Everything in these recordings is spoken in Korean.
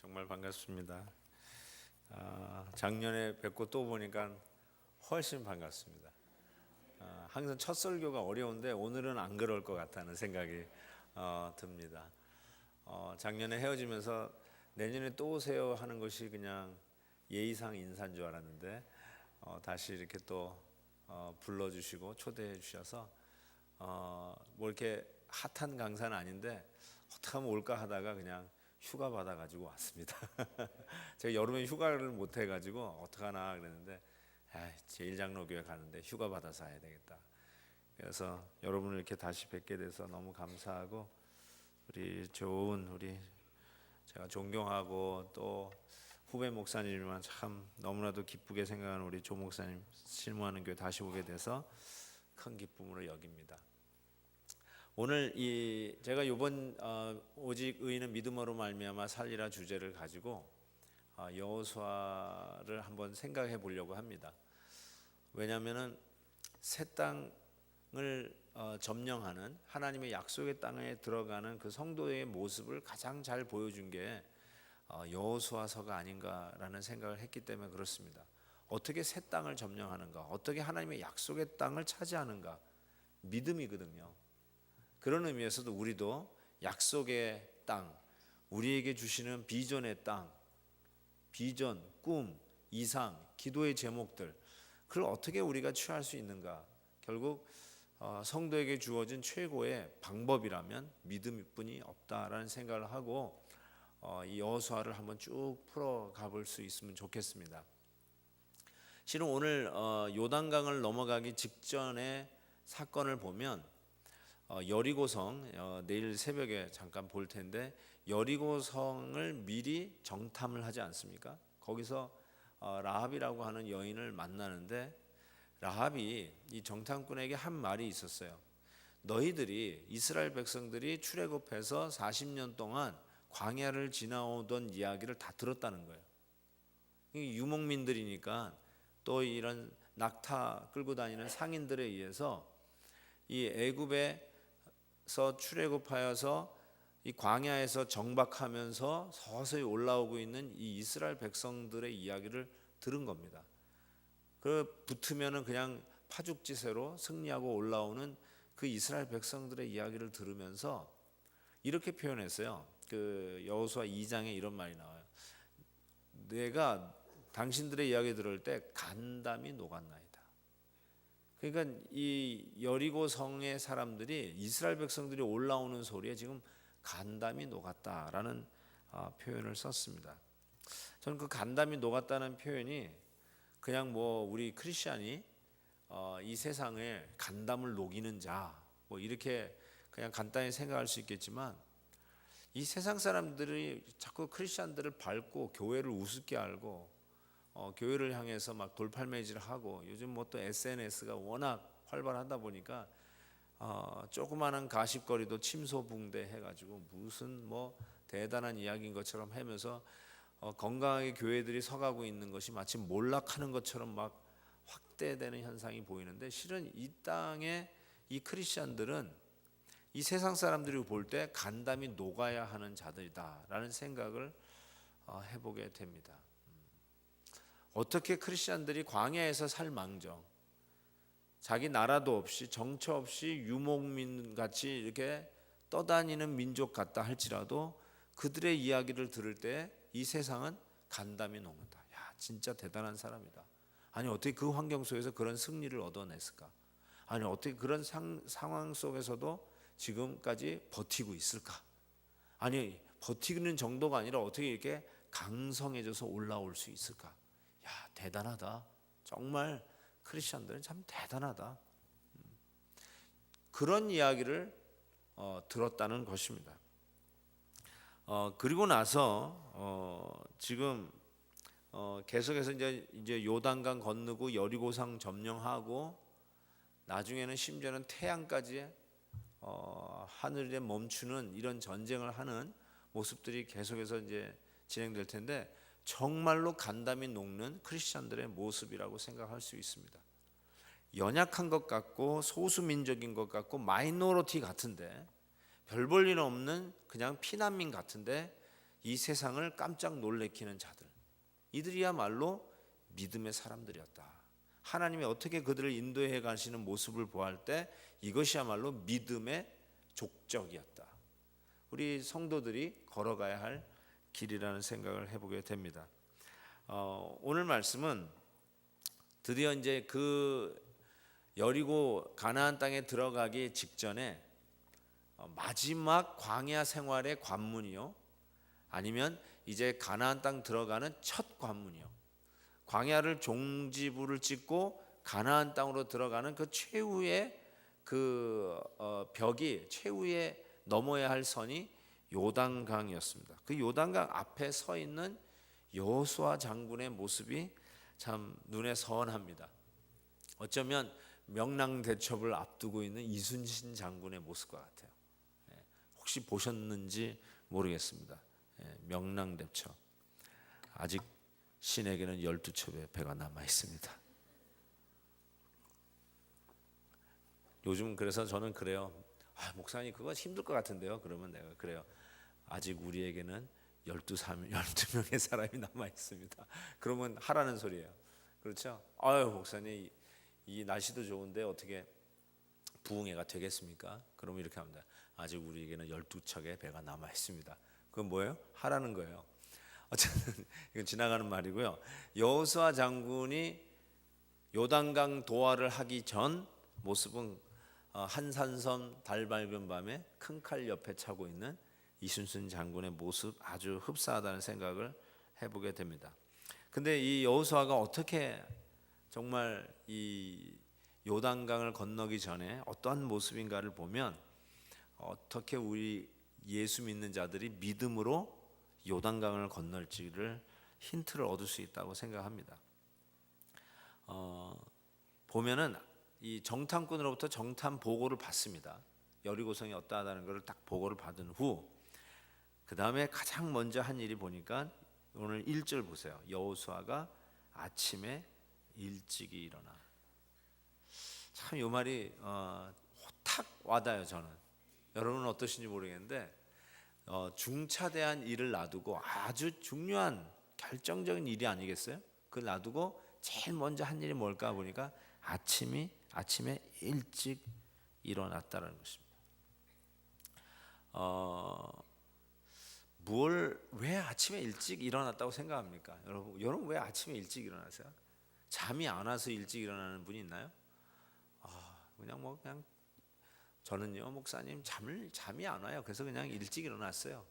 정말 반갑습니다. 작년에 뵙고 또 보니까 훨씬 반갑습니다. 항상 첫 설교가 어려운데 오늘은 안 그럴 것 같다는 생각이 듭니다. 작년에 헤어지면서 내년에 또 오세요 하는 것이 그냥 예의상 인사인 줄 알았는데 다시 이렇게 또 불러주시고 초대해 주셔서 뭐 이렇게 핫한 강사는 아닌데 어떻게 하면 올까 하다가 그냥 휴가 받아가지고 왔습니다. 제가 여름에 휴가를 못 해가지고 어떡하나 그랬는데 제1장로교회 가는데 휴가 받아서 해야 되겠다. 그래서 여러분을 이렇게 다시 뵙게 돼서 너무 감사하고 우리 제가 존경하고 또 후배 목사님이지만 참 너무나도 기쁘게 생각하는 우리 조 목사님 실무하는 교회 다시 오게 돼서 큰 기쁨으로 여깁니다. 오늘 제가 이번 오직 의인은 믿음으로 말미암아 살리라 주제를 가지고 여호수아를 한번 생각해 보려고 합니다. 왜냐하면은 새 땅을 점령하는 하나님의 약속의 땅에 들어가는 그 성도의 모습을 가장 잘 보여준 게 여호수아서가 아닌가라는 생각을 했기 때문에 그렇습니다. 어떻게 새 땅을 점령하는가, 어떻게 하나님의 약속의 땅을 차지하는가, 믿음이거든요. 그런 의미에서도 우리도 약속의 땅, 우리에게 주시는 비전의 땅, 비전, 꿈, 이상, 기도의 제목들, 그걸 어떻게 우리가 취할 수 있는가? 결국 성도에게 주어진 최고의 방법이라면 믿음뿐이 없다라는 생각을 하고 이 여호수아를 한번 쭉 풀어가 볼 수 있으면 좋겠습니다. 실은 오늘 요단강을 넘어가기 직전의 사건을 보면 여리고성, 내일 새벽에 잠깐 볼 텐데 여리고성을 미리 정탐을 하지 않습니까? 거기서 라합이라고 하는 여인을 만나는데 라합이 이 정탐꾼에게 한 말이 있었어요. 너희들이 이스라엘 백성들이 출애굽해서 40년 동안 광야를 지나오던 이야기를 다 들었다는 거예요. 유목민들이니까 또 이런 낙타 끌고 다니는 상인들에 의해서 이 애굽에서 출애굽하여서 이 광야에서 정박하면서 서서히 올라오고 있는 이 이스라엘 백성들의 이야기를 들은 겁니다. 그 붙으면은 그냥 파죽지세로 승리하고 올라오는 그 이스라엘 백성들의 이야기를 들으면서 이렇게 표현했어요. 그 여호수아 2장에 이런 말이 나와요. 내가 당신들의 이야기 들을 때 간담이 녹았나이다. 그러니까 이 여리고 성의 사람들이 이스라엘 백성들이 올라오는 소리에 지금 간담이 녹았다라는 표현을 썼습니다. 저는 그 간담이 녹았다는 표현이 그냥 뭐 우리 크리스찬이 이 세상에 간담을 녹이는 자 뭐 이렇게 그냥 간단히 생각할 수 있겠지만 이 세상 사람들이 자꾸 크리스찬들을 밟고 교회를 우습게 알고 교회를 향해서 막 돌팔매질을 하고 요즘 뭐 또 SNS가 워낙 활발하다 보니까 조그마한 가십거리도 침소붕대 해가지고 무슨 뭐 대단한 이야기인 것처럼 하면서 건강하게 교회들이 서가고 있는 것이 마치 몰락하는 것처럼 막 확대되는 현상이 보이는데 실은 이 땅의 이 크리스찬들은 이 세상 사람들이 볼 때 간담이 녹아야 하는 자들이다라는 생각을 해보게 됩니다. 어떻게 크리스찬들이 광야에서 살망정 자기 나라도 없이 정처 없이 유목민 같이 이렇게 떠다니는 민족 같다 할지라도 그들의 이야기를 들을 때 이 세상은 간담이 녹는다. 야, 진짜 대단한 사람이다. 아니 어떻게 그 환경 속에서 그런 승리를 얻어냈을까? 아니 어떻게 그런 상황 속에서도 지금까지 버티고 있을까? 아니 버티는 정도가 아니라 어떻게 이렇게 강성해져서 올라올 수 있을까? 야, 대단하다. 정말 크리스천들은 참 대단하다. 그런 이야기를 들었다는 것입니다. 그리고 나서 지금 계속해서 이제 요단강 건너고 여리고성 점령하고 나중에는 심지어는 태양까지 하늘에 멈추는 이런 전쟁을 하는 모습들이 계속해서 이제 진행될 텐데 정말로 간담이 녹는 크리스천들의 모습이라고 생각할 수 있습니다. 연약한 것 같고 소수민족인 것 같고 마이너리티 같은데 별 볼 일 없는 그냥 피난민 같은데 이 세상을 깜짝 놀래키는 자들, 이들이야말로 믿음의 사람들이었다. 하나님이 어떻게 그들을 인도해 가시는 모습을 보할 때 이것이야말로 믿음의 족적이었다. 우리 성도들이 걸어가야 할 길이라는 생각을 해보게 됩니다. 오늘 말씀은 드디어 이제 그 여리고 가나안 땅에 들어가기 직전에 마지막 광야 생활의 관문이요, 아니면 이제 가나안 땅 들어가는 첫 관문이요, 광야를 종지부를 찍고 가나안 땅으로 들어가는 그 최후의 벽이, 최후의 넘어야 할 선이 요단강이었습니다. 그 요단강 앞에 서 있는 여호수아 장군의 모습이 참 눈에 선합니다. 어쩌면 명랑대첩을 앞두고 있는 이순신 장군의 모습과 같아요. 혹시 보셨는지 모르겠습니다. 명랑대첩. 아직 신에게는 12첩의 배가 남아 있습니다. 요즘 그래서 저는 그래요. 목사님 그거 힘들 것 같은데요. 그러면 내가 그래요. 아직 우리에게는 12명의 사람이 남아 있습니다. 그러면 하라는 소리예요. 그렇죠? 목사님 이 날씨도 좋은데 어떻게 부흥회가 되겠습니까? 그러면 이렇게 합니다. 아직 우리에게는 12척의 배가 남아 있습니다. 그건 뭐예요? 하라는 거예요. 어쨌든 이건 지나가는 말이고요. 여호수아 장군이 요단강 도하를 하기 전 모습은 한산섬 달 밝은 밤에 큰 칼 옆에 차고 있는 이순신 장군의 모습, 아주 흡사하다는 생각을 해보게 됩니다. 근데 이 여호수아가 어떻게 정말 이 요단강을 건너기 전에 어떠한 모습인가를 보면, 어떻게 우리 예수 믿는 자들이 믿음으로 요단강을 건널지를 힌트를 얻을 수 있다고 생각합니다. 보면은 이 정탐꾼으로부터 정탐 보고를 받습니다. 여리고성이 어떠하다는 것을 딱 보고를 받은 후, 그 다음에 가장 먼저 한 일이 보니까 오늘 1절 보세요. 여호수아가 아침에 일찍이 일어나. 참 이 말이 탁 와닿아요. 저는. 여러분은 어떠신지 모르겠는데 중차대한 일을 놔두고 아주 중요한 결정적인 일이 아니겠어요? 그걸 놔두고 제일 먼저 한 일이 뭘까 보니까 아침에 일찍 일어났다는 것입니다. 왜 아침에 일찍 일어났다고 생각합니까? 여러분 왜 아침에 일찍 일어나세요? 잠이 안 와서 일찍 일어나는 분이 있나요? 그냥 저는요, 목사님 잠이 안 와요. 그래서 그냥 일찍 일어났어요.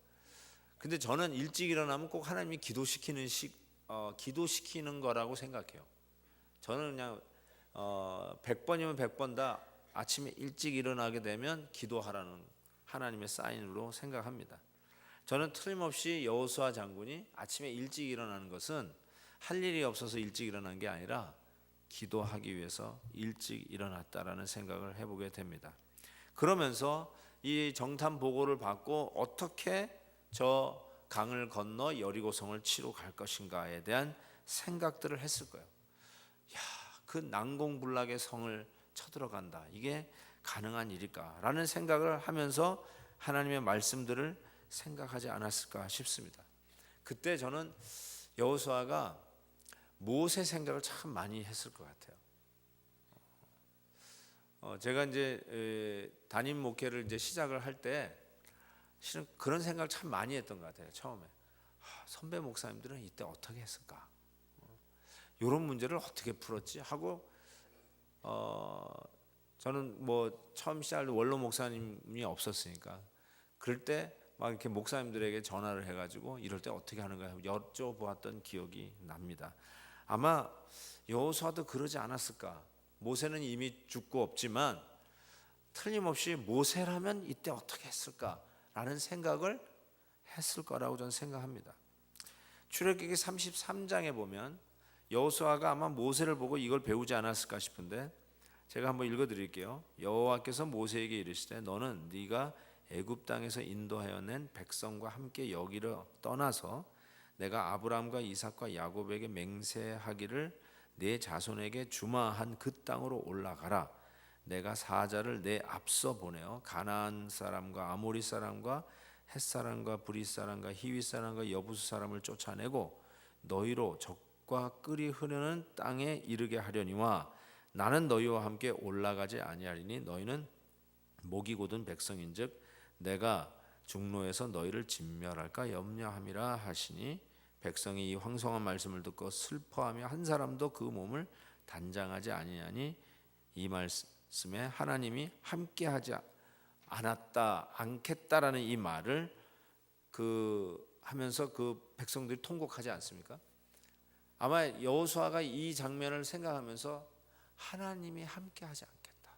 근데 저는 일찍 일어나면 꼭 하나님이 기도시키는 거라고 생각해요. 저는 그냥 100번이면 100번 다 아침에 일찍 일어나게 되면 기도하라는 하나님의 사인으로 생각합니다. 저는 틀림없이 여호수아 장군이 아침에 일찍 일어나는 것은 할 일이 없어서 일찍 일어난 게 아니라 기도하기 위해서 일찍 일어났다라는 생각을 해보게 됩니다. 그러면서 이 정탐 보고를 받고 어떻게 저 강을 건너 여리고성을 치러 갈 것인가에 대한 생각들을 했을 거예요. 그 난공불락의 성을 쳐들어간다. 이게 가능한 일일까라는 생각을 하면서 하나님의 말씀들을 생각하지 않았을까 싶습니다. 그때 저는 여호수아가 모세 생각을 참 많이 했을 것 같아요. 제가 이제 담임 목회를 이제 시작을 할 때 실은 그런 생각을 참 많이 했던 것 같아요. 처음에 선배 목사님들은 이때 어떻게 했을까? 이런 문제를 어떻게 풀었지? 하고 저는 뭐 처음 시작할 때 원로 목사님이 없었으니까 그럴 때 막 이렇게 목사님들에게 전화를 해가지고 이럴 때 어떻게 하는 거야 여쭤보았던 기억이 납니다. 아마 여호수아도 그러지 않았을까? 모세는 이미 죽고 없지만 틀림없이 모세라면 이때 어떻게 했을까라는 생각을 했을 거라고 저는 생각합니다. 출애굽기 33장에 보면 여호수아가 아마 모세를 보고 이걸 배우지 않았을까 싶은데 제가 한번 읽어드릴게요. 여호와께서 모세에게 이르시되 너는 네가 애굽 땅에서 인도하여 낸 백성과 함께 여기로 떠나서 내가 아브라함과 이삭과 야곱에게 맹세하기를 내 자손에게 주마한 그 땅으로 올라가라. 내가 사자를 내 앞서 보내어 가나안 사람과 아모리 사람과 햇사람과 브릿사람과 히윗사람과 여부수 사람을 쫓아내고 너희로 적과 끓이 흐르는 땅에 이르게 하려니와 나는 너희와 함께 올라가지 아니하리니 너희는 목이 곧은 백성인즉 내가 중로에서 너희를 진멸할까 염려함이라 하시니 백성이 이 황송한 말씀을 듣고 슬퍼하며 한 사람도 그 몸을 단장하지 아니하니 이 말씀에 하나님이 함께하지 않겠다라는 이 말을 하면서 그 백성들이 통곡하지 않습니까? 아마 여호수아가 이 장면을 생각하면서 하나님이 함께하지 않겠다,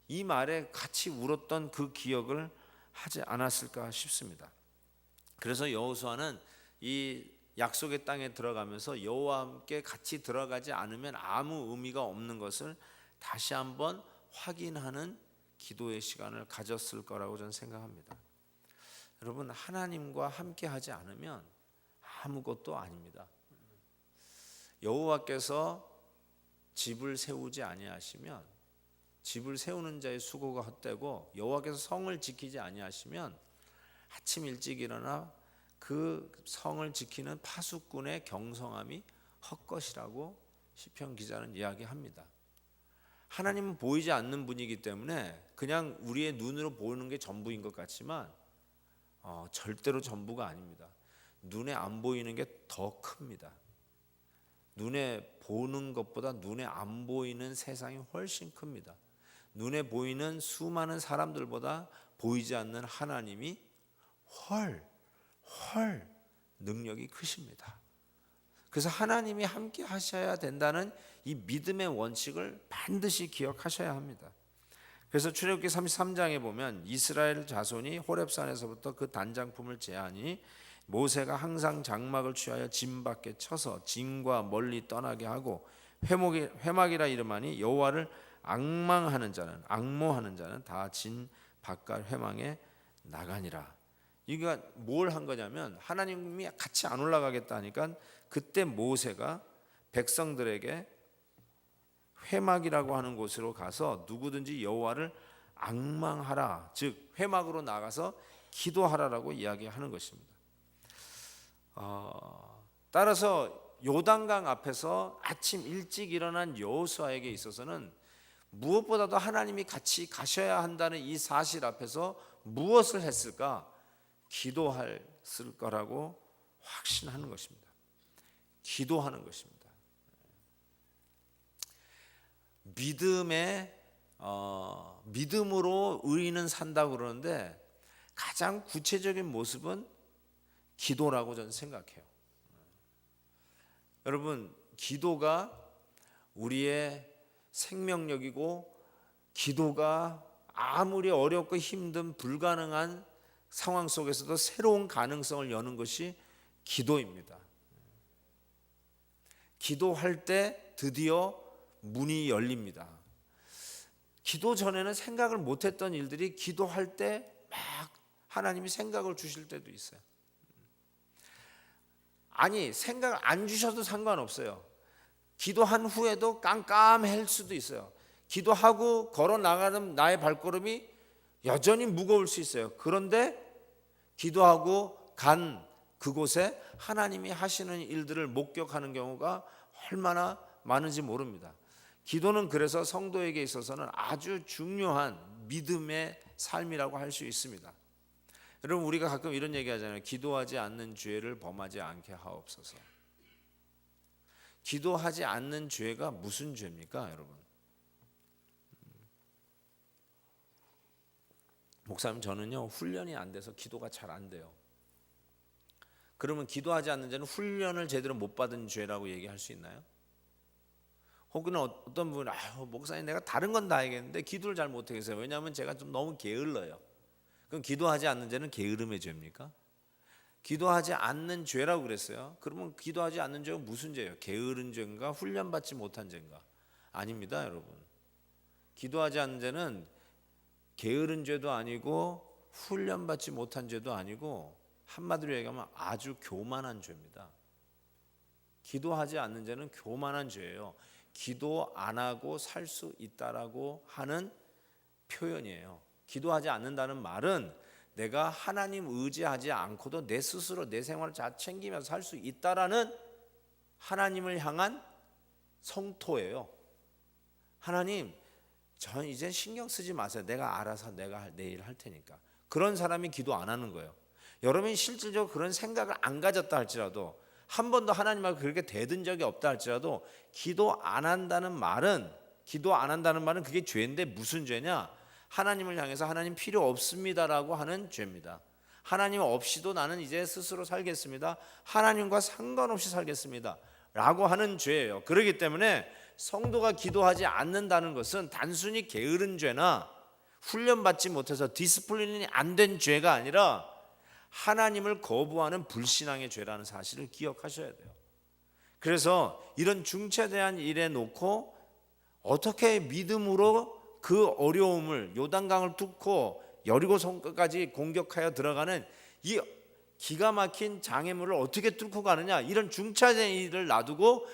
이 말에 같이 울었던 그 기억을 하지 않았을까 싶습니다. 그래서 여호수아는 이 약속의 땅에 들어가면서 여호와와 함께 같이 들어가지 않으면 아무 의미가 없는 것을 다시 한번 확인하는 기도의 시간을 가졌을 거라고 저는 생각합니다. 여러분, 하나님과 함께 하지 않으면 아무것도 아닙니다. 여호와께서 집을 세우지 아니하시면 집을 세우는 자의 수고가 헛되고 여호와께서 성을 지키지 아니하시면 아침 일찍 일어나 그 성을 지키는 파수꾼의 경성함이 헛것이라고 시편 기자는 이야기합니다. 하나님은 보이지 않는 분이기 때문에 그냥 우리의 눈으로 보이는 게 전부인 것 같지만 절대로 전부가 아닙니다. 눈에 안 보이는 게 더 큽니다. 눈에 보는 것보다 눈에 안 보이는 세상이 훨씬 큽니다. 눈에 보이는 수많은 사람들보다 보이지 않는 하나님이 훨 능력이 크십니다. 그래서 하나님이 함께 하셔야 된다는 이 믿음의 원칙을 반드시 기억하셔야 합니다. 그래서 출애굽기 33장에 보면 이스라엘 자손이 호렙산에서부터 그 단장품을 제하니 모세가 항상 장막을 취하여 진 밖에 쳐서 진과 멀리 떠나게 하고 회막이라 이름하니 여호와를 앙모하는 자는 다 진 바깥 회망에 나가니라. 이게 뭘 한 거냐면 하나님이 같이 안 올라가겠다 하니까 그때 모세가 백성들에게 회막이라고 하는 곳으로 가서 누구든지 여호와를 앙망하라, 즉 회막으로 나가서 기도하라라고 이야기하는 것입니다. 따라서 요단강 앞에서 아침 일찍 일어난 여호수아에게 있어서는 무엇보다도 하나님이 같이 가셔야 한다는 이 사실 앞에서 무엇을 했을까? 기도했을 거라고 확신하는 것입니다. 기도하는 것입니다. 믿음으로 의인은 산다고 그러는데 가장 구체적인 모습은 기도라고 저는 생각해요. 여러분, 기도가 우리의 생명력이고 기도가 아무리 어렵고 힘든 불가능한 상황 속에서도 새로운 가능성을 여는 것이 기도입니다. 기도할 때 드디어 문이 열립니다. 기도 전에는 생각을 못했던 일들이 기도할 때 막 하나님이 생각을 주실 때도 있어요. 아니, 생각을 안 주셔도 상관없어요. 기도한 후에도 깜깜할 수도 있어요. 기도하고 걸어 나가는 나의 발걸음이 여전히 무거울 수 있어요. 그런데 기도하고 간 그곳에 하나님이 하시는 일들을 목격하는 경우가 얼마나 많은지 모릅니다. 기도는 그래서 성도에게 있어서는 아주 중요한 믿음의 삶이라고 할 수 있습니다. 여러분, 우리가 가끔 이런 얘기 하잖아요. 기도하지 않는 죄를 범하지 않게 하옵소서. 기도하지 않는 죄가 무슨 죄입니까, 여러분? 목사님, 저는요 훈련이 안 돼서 기도가 잘 안 돼요. 그러면 기도하지 않는 죄는 훈련을 제대로 못 받은 죄라고 얘기할 수 있나요? 혹은 어떤 분은 목사님, 내가 다른 건 다 알겠는데 기도를 잘 못하겠어요. 왜냐하면 제가 좀 너무 게을러요. 그럼 기도하지 않는 죄는 게으름의 죄입니까? 기도하지 않는 죄라고 그랬어요. 그러면 기도하지 않는 죄가 무슨 죄예요? 게으른 죄인가? 훈련받지 못한 죄인가? 아닙니다, 여러분. 기도하지 않는 죄는 게으른 죄도 아니고 훈련받지 못한 죄도 아니고 한마디로 얘기하면 아주 교만한 죄입니다. 기도하지 않는 죄는 교만한 죄예요. 기도 안 하고 살 수 있다라고 하는 표현이에요. 기도하지 않는다는 말은 내가 하나님 의지하지 않고도 내 스스로 내 생활을 잘 챙기면서 살 수 있다라는 하나님을 향한 성토예요. 하나님, 전 이제 신경 쓰지 마세요. 내가 알아서 내가 내일 할 테니까. 그런 사람이 기도 안 하는 거예요. 여러분이 실질적으로 그런 생각을 안 가졌다 할지라도, 한 번도 하나님하고 그렇게 대든 적이 없다 할지라도, 기도 안 한다는 말은 그게 죄인데, 무슨 죄냐? 하나님을 향해서 하나님 필요 없습니다라고 하는 죄입니다. 하나님 없이도 나는 이제 스스로 살겠습니다. 하나님과 상관없이 살겠습니다 라고 하는 죄예요. 그렇기 때문에 성도가 기도하지 않는다는 것은 단순히 게으른 죄나 훈련받지 못해서 디스플린이 안 된 죄가 아니라 하나님을 거부하는 불신앙의 죄라는 사실을 기억하셔야 돼요. 그래서 이런 중차대한 일에 놓고 어떻게 믿음으로 그 어려움을, 요단강을 뚫고 여리고성까지 공격하여 들어가는 이 기가 막힌 장애물을 어떻게 뚫고 가느냐, 이런 중차대한 일을 놔두고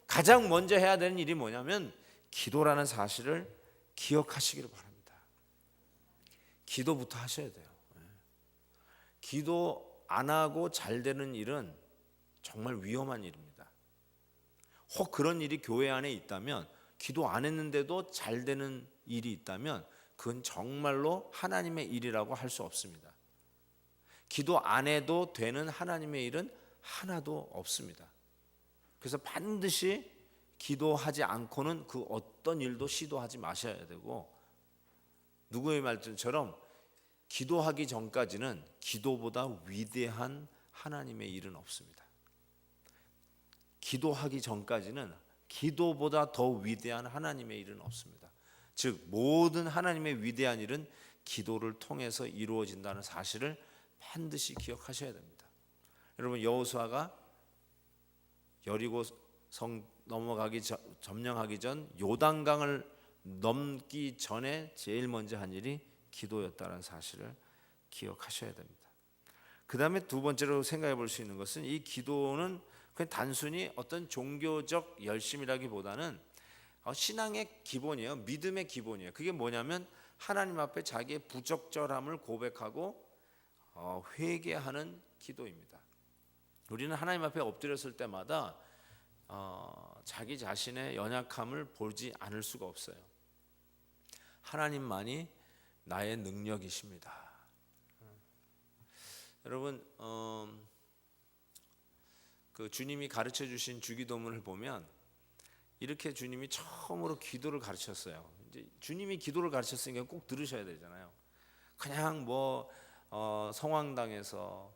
가장 먼저 해야 되는 일이 뭐냐면 기도라는 사실을 기억하시기를 바랍니다. 기도부터 하셔야 돼요. 기도 안 하고 잘 되는 일은 정말 위험한 일입니다. 혹 그런 일이 교회 안에 있다면, 기도 안 했는데도 잘 되는 일이 있다면 그건 정말로 하나님의 일이라고 할 수 없습니다. 기도 안 해도 되는 하나님의 일은 하나도 없습니다. 그래서 반드시 기도하지 않고는 그 어떤 일도 시도하지 마셔야 되고, 누구의 말처럼 기도하기 전까지는 기도보다 위대한 하나님의 일은 없습니다. 기도하기 전까지는 기도보다 더 위대한 하나님의 일은 없습니다. 즉 모든 하나님의 위대한 일은 기도를 통해서 이루어진다는 사실을 반드시 기억하셔야 됩니다. 여러분, 여호수아가 여리고 성 넘어가기 전, 점령하기 전 요단강을 넘기 전에 제일 먼저 한 일이 기도였다는 사실을 기억하셔야 됩니다. 그 다음에 두 번째로 생각해 볼 수 있는 것은, 이 기도는 그냥 단순히 어떤 종교적 열심이라기보다는 신앙의 기본이에요. 믿음의 기본이에요. 그게 뭐냐면 하나님 앞에 자기의 부적절함을 고백하고 회개하는 기도입니다. 우리는 하나님 앞에 엎드렸을 때마다 자기 자신의 연약함을 보지 않을 수가 없어요. 하나님만이 나의 능력이십니다. 여러분, 그 주님이 가르쳐 주신 주기도문을 보면 이렇게 주님이 처음으로 기도를 가르쳤어요. 이제 주님이 기도를 가르쳤으니까 꼭 들으셔야 되잖아요. 그냥 성황당에서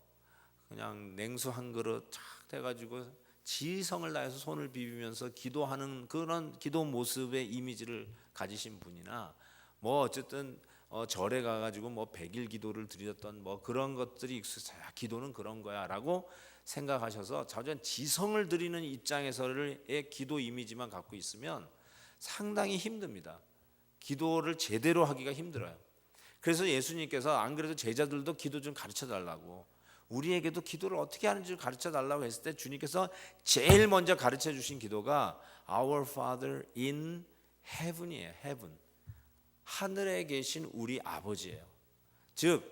그냥 냉수 한 그릇 착 돼가지고 지성을 다해서 손을 비비면서 기도하는 그런 기도 모습의 이미지를 가지신 분이나, 어쨌든 절에 가가지고 100일 기도를 드렸던 그런 것들이 익숙해서 기도는 그런 거야라고 생각하셔서 자전 지성을 드리는 입장에서의 기도 이미지만 갖고 있으면 상당히 힘듭니다. 기도를 제대로 하기가 힘들어요. 그래서 예수님께서 안 그래도 제자들도 기도 좀 가르쳐 달라고, 우리에게도 기도를 어떻게 하는지 가르쳐 달라고 했을 때 주님께서 제일 먼저 가르쳐 주신 기도가 Our Father in Heaven이에요. Heaven. 하늘에 계신 우리 아버지예요. 즉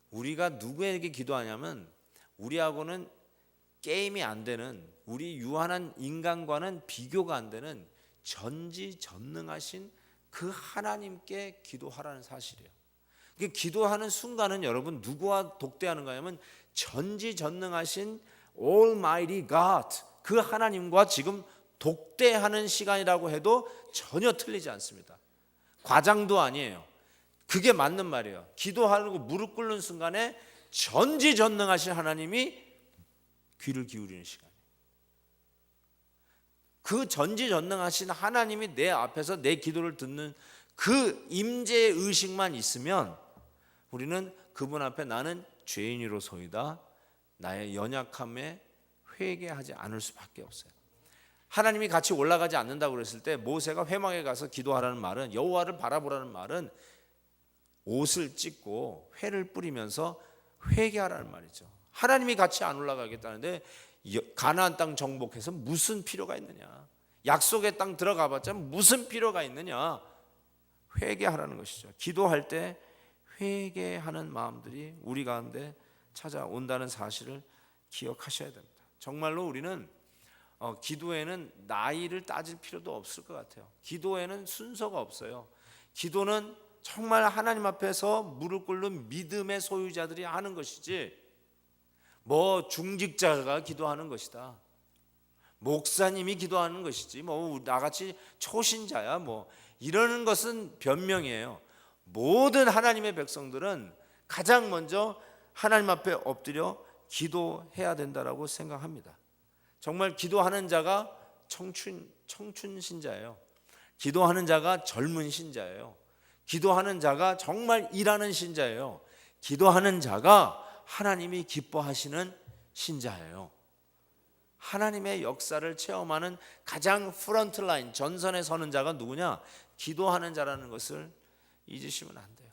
우리가 누구에게 기도하냐면 우리하고는 게임이 안 되는, 우리 유한한 인간과는 비교가 안 되는 전지전능하신 그 하나님께 기도하라는 사실이에요. 기도하는 순간은 여러분 누구와 독대하는가 하면 전지전능하신 Almighty God, 그 하나님과 지금 독대하는 시간이라고 해도 전혀 틀리지 않습니다. 과장도 아니에요. 그게 맞는 말이에요. 기도하고 무릎 꿇는 순간에 전지전능하신 하나님이 귀를 기울이는 시간이에요. 그 전지전능하신 하나님이 내 앞에서 내 기도를 듣는 그 임재의 의식만 있으면 우리는 그분 앞에 나는 죄인으로서이다, 나의 연약함에 회개하지 않을 수밖에 없어요. 하나님이 같이 올라가지 않는다고 그랬을 때 모세가 회막에 가서 기도하라는 말은, 여호와를 바라보라는 말은 옷을 찢고 회를 뿌리면서 회개하라는 말이죠. 하나님이 같이 안 올라가겠다는데 가나안 땅 정복해서 무슨 필요가 있느냐, 약속의 땅 들어가봤자 무슨 필요가 있느냐, 회개하라는 것이죠. 기도할 때 회개하는 마음들이 우리 가운데 찾아온다는 사실을 기억하셔야 됩니다. 정말로 우리는 기도에는 나이를 따질 필요도 없을 것 같아요. 기도에는 순서가 없어요. 기도는 정말 하나님 앞에서 무릎 꿇는 믿음의 소유자들이 하는 것이지, 뭐 중직자가 기도하는 것이다, 목사님이 기도하는 것이지, 뭐 나같이 초신자야 뭐 이러는 것은 변명이에요. 모든 하나님의 백성들은 가장 먼저 하나님 앞에 엎드려 기도해야 된다라고 생각합니다. 정말 기도하는 자가 청춘 신자예요. 기도하는 자가 젊은 신자예요. 기도하는 자가 정말 일하는 신자예요. 기도하는 자가 하나님이 기뻐하시는 신자예요. 하나님의 역사를 체험하는 가장 프런트라인, 전선에 서는 자가 누구냐? 기도하는 자라는 것을 잊으시면 안 돼요.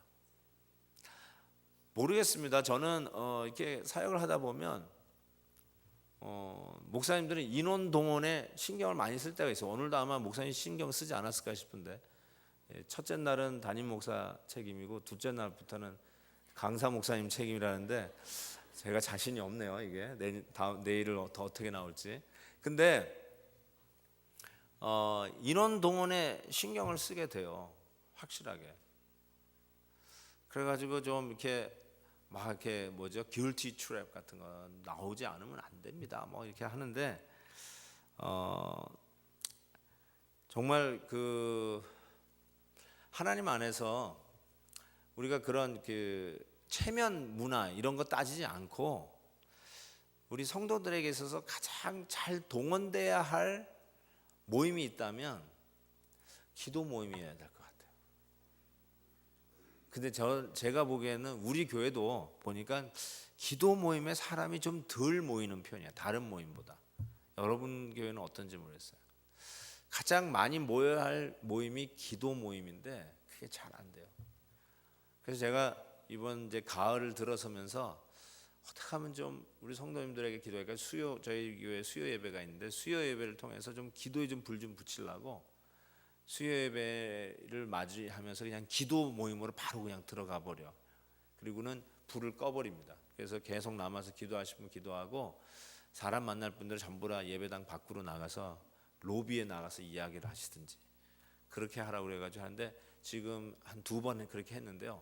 모르겠습니다. 저는 이렇게 사역을 하다 보면 목사님들은 인원 동원에 신경을 많이 쓸 때가 있어요. 오늘도 아마 목사님 신경 쓰지 않았을까 싶은데, 첫째 날은 담임 목사 책임이고 둘째 날부터는 강사 목사님 책임이라는데 제가 자신이 없네요. 이게 내일을 더 어떻게 나올지. 근데 인원 동원에 신경을 쓰게 돼요. 확실하게. 그래가지고 좀 이렇게 막 이렇게 guilty trap 같은 거 나오지 않으면 안 됩니다. 뭐 이렇게 하는데 정말 그 하나님 안에서 우리가 그런 그 체면 문화 이런 거 따지지 않고 우리 성도들에게 있어서 가장 잘 동원돼야 할 모임이 있다면 기도 모임이어야 될 것 같아요. 근데 제가 보기에는 우리 교회도 보니까 기도 모임에 사람이 좀 덜 모이는 편이야. 다른 모임보다. 여러분 교회는 어떤지 모르겠어요. 가장 많이 모여야 할 모임이 기도 모임인데 그게 잘 안 돼요. 그래서 제가 이번 이제 가을을 들어서면서 어떻게 하면 좀 우리 성도님들에게 기도할까? 저희 교회 수요 예배가 있는데 수요 예배를 통해서 좀 기도에 좀 불 좀 붙이려고 수요 예배를 맞이하면서 그냥 기도 모임으로 바로 그냥 들어가 버려. 그리고는 불을 꺼버립니다. 그래서 계속 남아서 기도하시면 기도하고, 사람 만날 분들 전부 다 예배당 밖으로 나가서 로비에 나가서 이야기를 하시든지 그렇게 하라고 그래가지고 하는데, 지금 한 2번 그렇게 했는데요,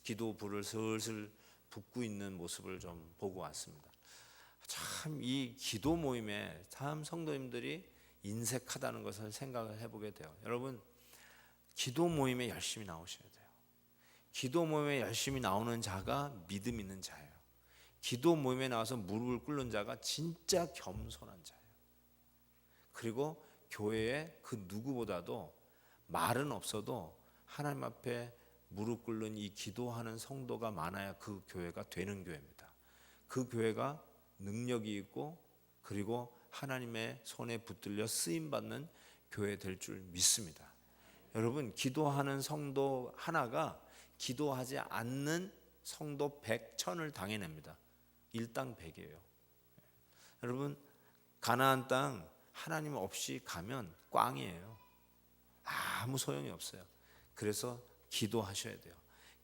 기도 불을 슬슬 붙고 있는 모습을 좀 보고 왔습니다. 참 이 기도 모임에 참 성도님들이 인색하다는 것을 생각을 해보게 돼요. 여러분, 기도 모임에 열심히 나오셔야 돼요. 기도 모임에 열심히 나오는 자가 믿음 있는 자예요. 기도 모임에 나와서 무릎을 꿇는 자가 진짜 겸손한 자예요. 그리고 교회에 그 누구보다도 말은 없어도 하나님 앞에 무릎 꿇는 이 기도하는 성도가 많아야 그 교회가 되는 교회입니다. 그 교회가 능력이 있고 그리고 하나님의 손에 붙들려 쓰임받는 교회 될 줄 믿습니다. 여러분, 기도하는 성도 하나가 기도하지 않는 성도 100,000을 당해냅니다. 일당 100이에요. 여러분, 가나안 땅 하나님 없이 가면 꽝이에요. 아무 소용이 없어요. 그래서 기도하셔야 돼요.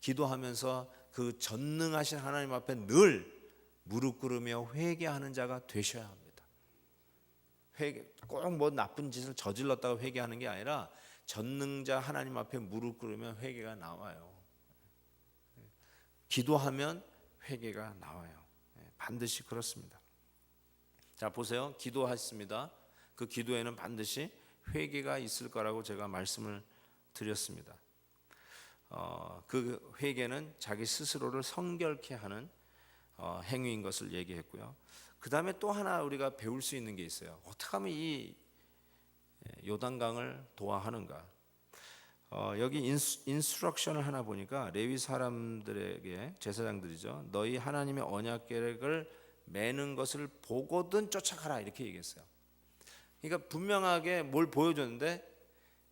기도하면서 그 전능하신 하나님 앞에 늘 무릎 꿇으며 회개하는 자가 되셔야 합니다. 꼭 뭐 나쁜 짓을 저질렀다고 회개하는 게 아니라 전능자 하나님 앞에 무릎 꿇으면 회개가 나와요. 기도하면 회개가 나와요. 반드시 그렇습니다. 자, 보세요. 기도하셨습니다. 그 기도에는 반드시 회개가 있을 거라고 제가 말씀을 드렸습니다. 그 회개는 자기 스스로를 성결케 하는 행위인 것을 얘기했고요. 그 다음에 또 하나 우리가 배울 수 있는 게 있어요. 어떻게 하면 이 요단강을 도화하는가? 여기 인스트럭션을 하나 보니까 레위 사람들에게, 제사장들이죠, 너희 하나님의 언약 계획을 매는 것을 보고든 쫓아가라, 이렇게 얘기했어요. 그러니까 분명하게 뭘 보여줬는데,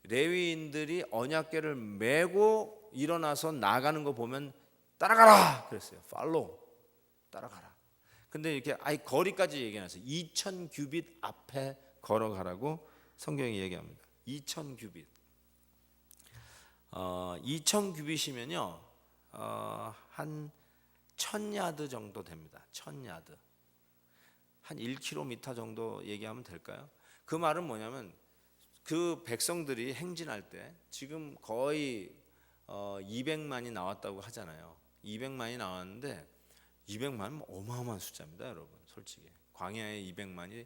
레위인들이 언약궤를 메고 일어나서 나가는 거 보면 따라가라 그랬어요. 팔로우, 따라가라. 근데 이렇게 아예 거리까지 얘기해놨어요. 2000 규빗 앞에 걸어가라고 성경이 얘기합니다. 2000 규빗. 2000 규빗이면요, 한 1000야드 정도 됩니다. 1000야드. 한 1km 정도 얘기하면 될까요? 그 말은 뭐냐면 그 백성들이 행진할 때 지금 거의 200만이 나왔다고 하잖아요. 200만이 나왔는데 200만은 어마어마한 숫자입니다, 여러분. 솔직히 광야에 200만이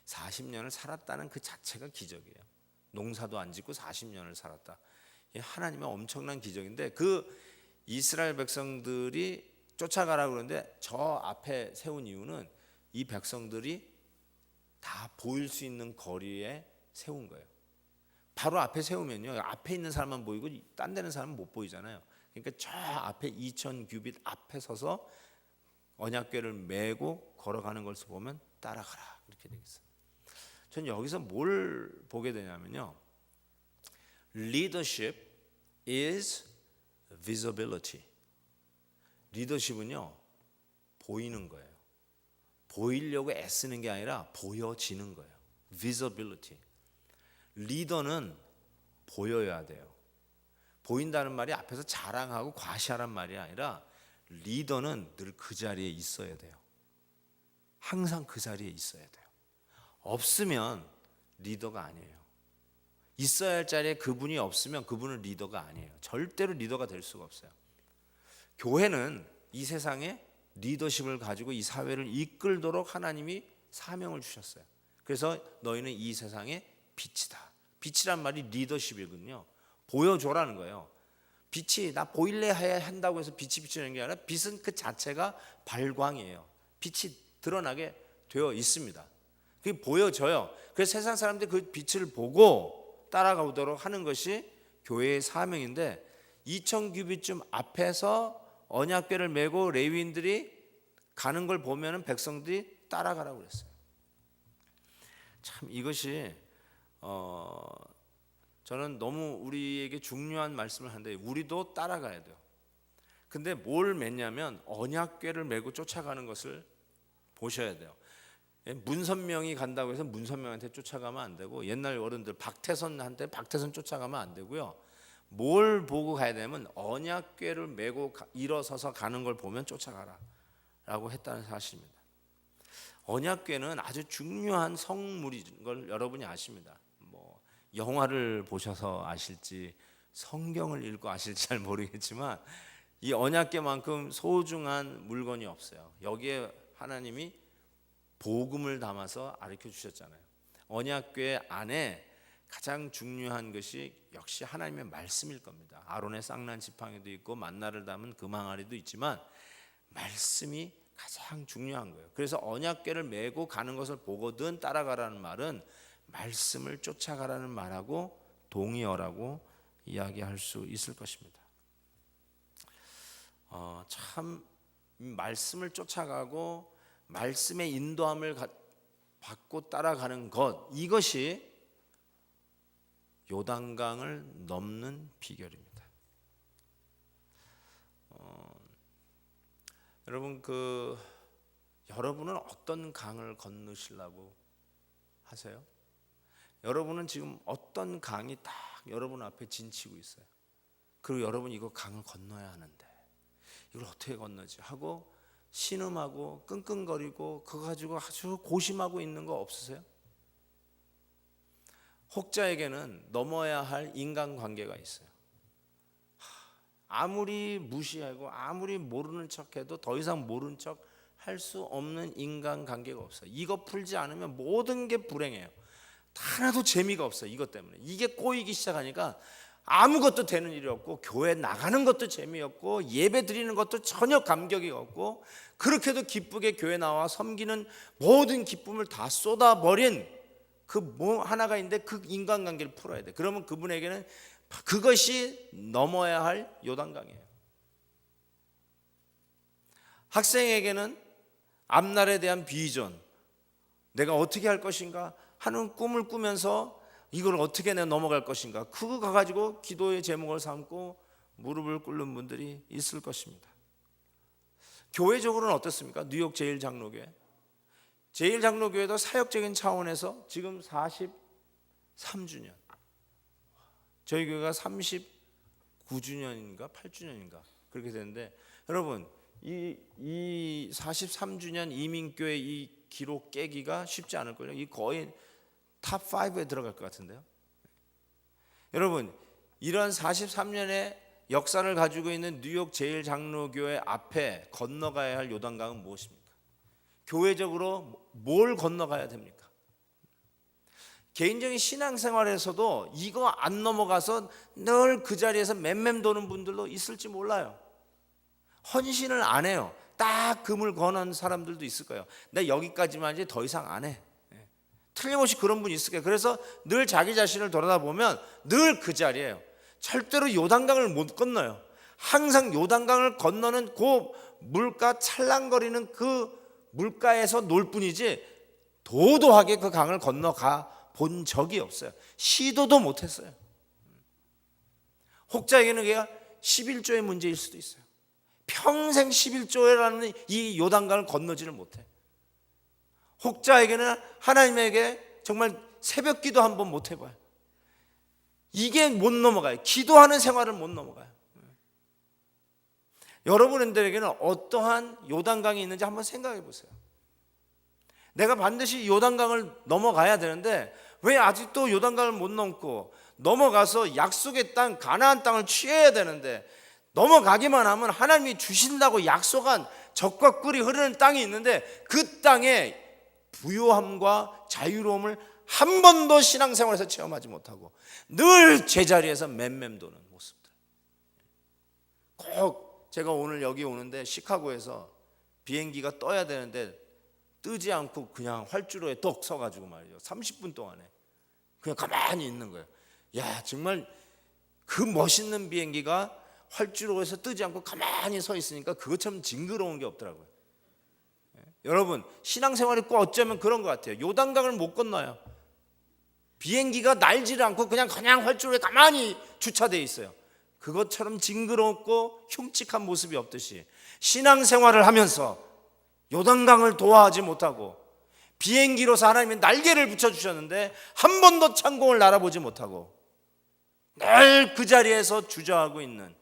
40년을 살았다는 그 자체가 기적이에요. 농사도 안 짓고 40년을 살았다. 하나님의 엄청난 기적인데 그 이스라엘 백성들이 쫓아가라 그러는데 저 앞에 세운 이유는 이 백성들이 다 보일 수 있는 거리에 세운 거예요. 바로 앞에 세우면요, 앞에 있는 사람만 보이고 딴 데는 사람은 못 보이잖아요. 그러니까 저 앞에 2000 규빗 앞에 서서 언약궤를 메고 걸어가는 것을 보면 따라가라 이렇게 되겠어요. 전 여기서 뭘 보게 되냐면요, Leadership is visibility. 리더십은요, 보이는 거예요. 보이려고 애쓰는 게 아니라 보여지는 거예요. visibility. 리더는 보여야 돼요. 보인다는 말이 앞에서 자랑하고 과시하란 말이 아니라 리더는 늘 그 자리에 있어야 돼요. 항상 그 자리에 있어야 돼요. 없으면 리더가 아니에요. 있어야 할 자리에 그분이 없으면 그분은 리더가 아니에요. 절대로 리더가 될 수가 없어요. 교회는 이 세상에 리더십을 가지고 이 사회를 이끌도록 하나님이 사명을 주셨어요. 그래서 너희는 이 세상의 빛이다. 빛이란 말이 리더십이거든요. 보여줘라는 거예요. 빛이 나 보일래 해야 한다고 해서 빛이 비추는 게 아니라 빛은 그 자체가 발광이에요. 빛이 드러나게 되어 있습니다. 그게 보여져요. 그래서 세상 사람들이 그 빛을 보고 따라가도록 하는 것이 교회의 사명인데 2000규빗쯤 앞에서 언약궤를 메고 레위인들이 가는 걸 보면은 백성들이 따라가라고 그랬어요. 참 이것이 저는 너무 우리에게 중요한 말씀을 하는데 우리도 따라가야 돼요. 근데 뭘 맺냐면 언약궤를 메고 쫓아가는 것을 보셔야 돼요. 문선명이 간다고 해서 문선명한테 쫓아가면 안 되고 옛날 어른들 박태선한테 박태선 쫓아가면 안 되고요. 뭘 보고 가야 되냐면 언약궤를 메고 일어서서 가는 걸 보면 쫓아가라 라고 했다는 사실입니다. 언약궤는 아주 중요한 성물인 걸 여러분이 아십니다. 뭐 영화를 보셔서 아실지 성경을 읽고 아실지 잘 모르겠지만 이 언약궤만큼 소중한 물건이 없어요. 여기에 하나님이 복음을 담아서 가르쳐 주셨잖아요. 언약궤 안에 가장 중요한 것이 역시 하나님의 말씀일 겁니다. 아론의 쌍난 지팡이도 있고 만나를 담은 금항아리도 있지만 말씀이 가장 중요한 거예요. 그래서 언약궤를 메고 가는 것을 보거든 따라가라는 말은 말씀을 쫓아가라는 말하고 동의어라고 이야기할 수 있을 것입니다. 참 말씀을 쫓아가고 말씀의 인도함을 받고 따라가는 것, 이것이 요단강을 넘는 비결입니다. 여러분 여러분은 어떤 강을 건너시려고 하세요? 여러분은 지금 어떤 강이 딱 여러분 앞에 진치고 있어요. 그리고 여러분 이거 강을 건너야 하는데 이걸 어떻게 건너지 하고 신음하고 끙끙거리고 그거 가지고 아주 고심하고 있는 거 없으세요? 혹자에게는 넘어야 할 인간관계가 있어요. 아무리 무시하고 아무리 모르는 척해도 더 이상 모른 척 할 수 없는 인간관계가 없어요. 이거 풀지 않으면 모든 게 불행해요. 하나도 재미가 없어요. 이것 때문에 이게 꼬이기 시작하니까 아무것도 되는 일이 없고 교회 나가는 것도 재미없고 예배 드리는 것도 전혀 감격이 없고 그렇게도 기쁘게 교회 나와 섬기는 모든 기쁨을 다 쏟아버린 그 뭐 하나가 있는데 그 인간관계를 풀어야 돼. 그러면 그분에게는 그것이 넘어야 할 요단강이에요. 학생에게는 앞날에 대한 비전, 내가 어떻게 할 것인가 하는 꿈을 꾸면서 이걸 어떻게 내가 넘어갈 것인가, 그거 가지고 기도의 제목을 삼고 무릎을 꿇는 분들이 있을 것입니다. 교회적으로는 어떻습니까? 뉴욕 제1장로교회, 제1장로교회도 사역적인 차원에서 지금 43주년, 저희 교회가 39주년인가 8주년인가 그렇게 되는데, 여러분 이 43주년 이민교회 이 기록 깨기가 쉽지 않을걸요. 이 거의 탑 5에 들어갈 것 같은데요. 여러분, 이런 43년의 역사를 가지고 있는 뉴욕 제일장로교회 앞에 건너가야 할 요단강은 무엇입니까? 교회적으로 뭘 건너가야 됩니까? 개인적인 신앙생활에서도 이거 안 넘어가서 늘 그 자리에서 맴맴 도는 분들도 있을지 몰라요. 헌신을 안 해요. 딱 금을 거는 사람들도 있을 거예요. 나 여기까지만 하지 더 이상 안 해. 틀림없이 그런 분이 있을 거예요. 그래서 늘 자기 자신을 돌아다보면 늘 그 자리예요. 절대로 요단강을 못 건너요. 항상 요단강을 건너는 그 물가 찰랑거리는 그 물가에서 놀 뿐이지 도도하게 그 강을 건너가 본 적이 없어요. 시도도 못했어요. 혹자에게는 그게 11조의 문제일 수도 있어요. 평생 11조라는 이 요단강을 건너지를 못해. 혹자에게는 하나님에게 정말 새벽 기도 한번 못 해봐요. 이게 못 넘어가요. 기도하는 생활을 못 넘어가요. 여러분들에게는 어떠한 요단강이 있는지 한번 생각해 보세요. 내가 반드시 요단강을 넘어가야 되는데 왜 아직도 요단강을 못 넘고, 넘어가서 약속의 땅 가나안 땅을 취해야 되는데 넘어가기만 하면 하나님이 주신다고 약속한 젖과 꿀이 흐르는 땅이 있는데 그 땅에 부요함과 자유로움을 한 번도 신앙생활에서 체험하지 못하고 늘 제자리에서 맴맴도는 모습들. 꼭 제가 오늘 여기 오는데 시카고에서 비행기가 떠야 되는데 뜨지 않고 그냥 활주로에 떡 서가지고 말이죠. 30분 동안에 그냥 가만히 있는 거예요. 야, 정말 그 멋있는 비행기가 활주로에서 뜨지 않고 가만히 서 있으니까 그것처럼 징그러운 게 없더라고요. 여러분, 신앙생활이 꼭 어쩌면 그런 것 같아요. 요단강을 못 건너요. 비행기가 날지를 않고 그냥 활주로에 가만히 주차되어 있어요. 그것처럼 징그럽고 흉측한 모습이 없듯이 신앙생활을 하면서 요단강을 도하지 못하고 비행기로서 하나님이 날개를 붙여주셨는데 한 번도 창공을 날아보지 못하고 늘 그 자리에서 주저하고 있는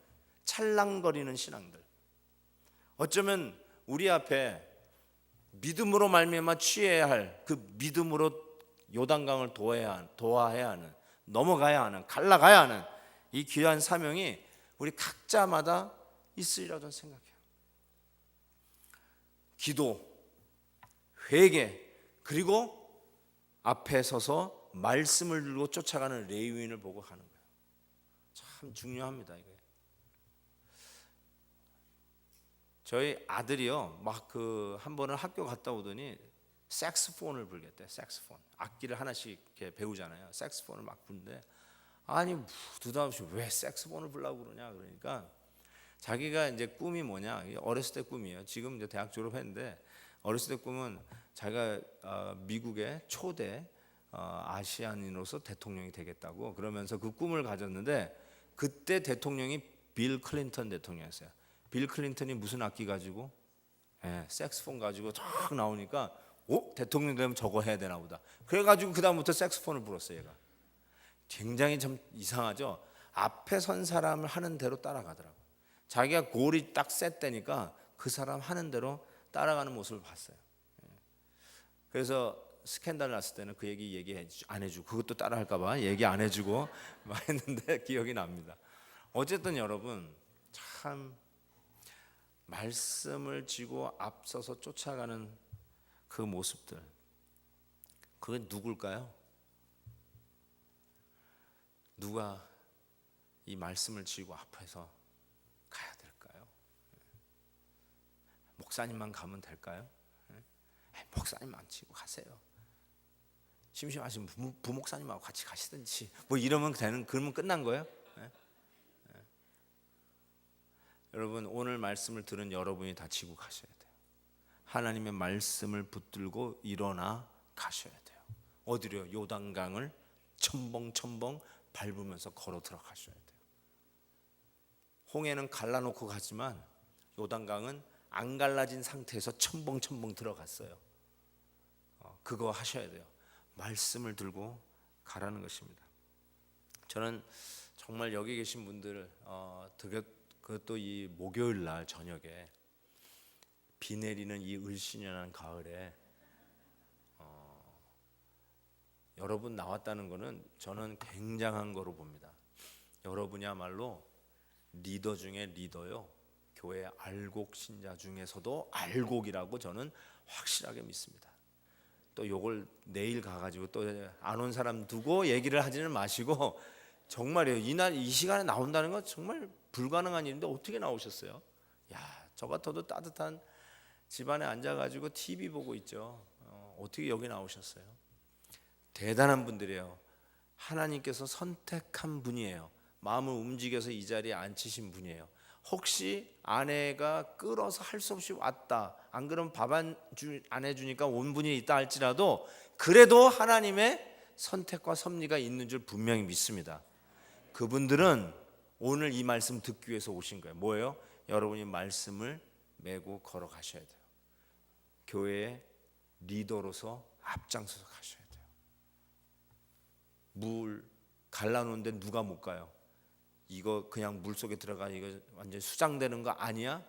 찰랑거리는 신앙들. 어쩌면 우리 앞에 믿음으로 말미암아 취해야 할 그 믿음으로 요단강을 도하해야 하는, 넘어가야 하는, 갈라가야 하는 이 귀한 사명이 우리 각자마다 있으리라고 저는 생각해요. 기도, 회개, 그리고 앞에 서서 말씀을 들고 쫓아가는 레위인을 보고 가는 거예요. 참 중요합니다. 이게 저희 아들이요, 막 한 번은 학교 갔다 오더니 색스폰을 불겠대. 색스폰, 악기를 하나씩 이렇게 배우잖아요. 색스폰을 막 부는데, 아니 두다없이 왜 색스폰을 불라고 그러냐 그러니까 자기가 이제 꿈이 뭐냐, 어렸을 때 꿈이에요. 지금 이제 대학 졸업했는데 어렸을 때 꿈은 자기가 미국의 초대 아시안인으로서 대통령이 되겠다고 그러면서 그 꿈을 가졌는데, 그때 대통령이 빌 클린턴 대통령이었어요. 빌 클린턴이 무슨 악기 가지고? 색스폰 가지고 쫙 나오니까 대통령 되면 저거 해야 되나 보다. 그래가지고 그 다음부터 색스폰을 불었어요. 얘가 굉장히 좀 이상하죠. 앞에 선 사람을 하는 대로 따라가더라고. 자기가 골이 딱 셋되니까 그 사람 하는 대로 따라가는 모습을 봤어요. 그래서 스캔들 났을 때는 그 얘기 안 해주고, 그것도 따라할까봐 얘기 안 해주고 막 했는데 기억이 납니다. 어쨌든 여러분, 참 말씀을 쥐고 앞서서 쫓아가는 그 모습들, 그게 누굴까요? 누가 이 말씀을 쥐고 앞에서 가야 될까요? 목사님만 가면 될까요? 목사님만 쥐고 가세요. 심심하시면 부목사님하고 같이 가시든지 뭐 이러면 그러면 끝난 거예요? 여러분, 오늘 말씀을 들은 여러분이 다 지고 가셔야 돼요. 하나님의 말씀을 붙들고 일어나 가셔야 돼요. 어디로요? 요단강을 첨벙첨벙 밟으면서 걸어 들어가셔야 돼요. 홍해는 갈라놓고 가지만 요단강은 안 갈라진 상태에서 첨벙첨벙 들어갔어요. 그거 하셔야 돼요. 말씀을 들고 가라는 것입니다. 저는 정말 여기 계신 분들 되게 그것도 이 목요일 날 저녁에 비 내리는 이 을씨년한 가을에 여러분 나왔다는 것은 저는 굉장한 거로 봅니다. 여러분이야말로 리더 중에 리더요. 교회 알곡 신자 중에서도 알곡이라고 저는 확실하게 믿습니다. 또 요걸 내일 가가지고 또 안 온 사람 두고 얘기를 하지는 마시고, 정말이에요. 이날 이 시간에 나온다는 건 정말 불가능한 일인데 어떻게 나오셨어요? 야, 저 같아도 따뜻한 집안에 앉아가지고 TV 보고 있죠. 어떻게 여기 나오셨어요? 대단한 분들이에요. 하나님께서 선택한 분이에요. 마음을 움직여서 이 자리에 앉히신 분이에요. 혹시 아내가 끌어서 할 수 없이 왔다, 안 그러면 밥 안 해주니까 온 분이 있다 할지라도 그래도 하나님의 선택과 섭리가 있는 줄 분명히 믿습니다. 그분들은 오늘 이 말씀 듣기 위해서 오신 거예요. 뭐예요? 여러분이 말씀을 메고 걸어가셔야 돼요. 교회의 리더로서 앞장서서 가셔야 돼요. 물 갈라놓은데 누가 못 가요? 이거 그냥 물속에 들어가 이거 완전 수장되는 거 아니야?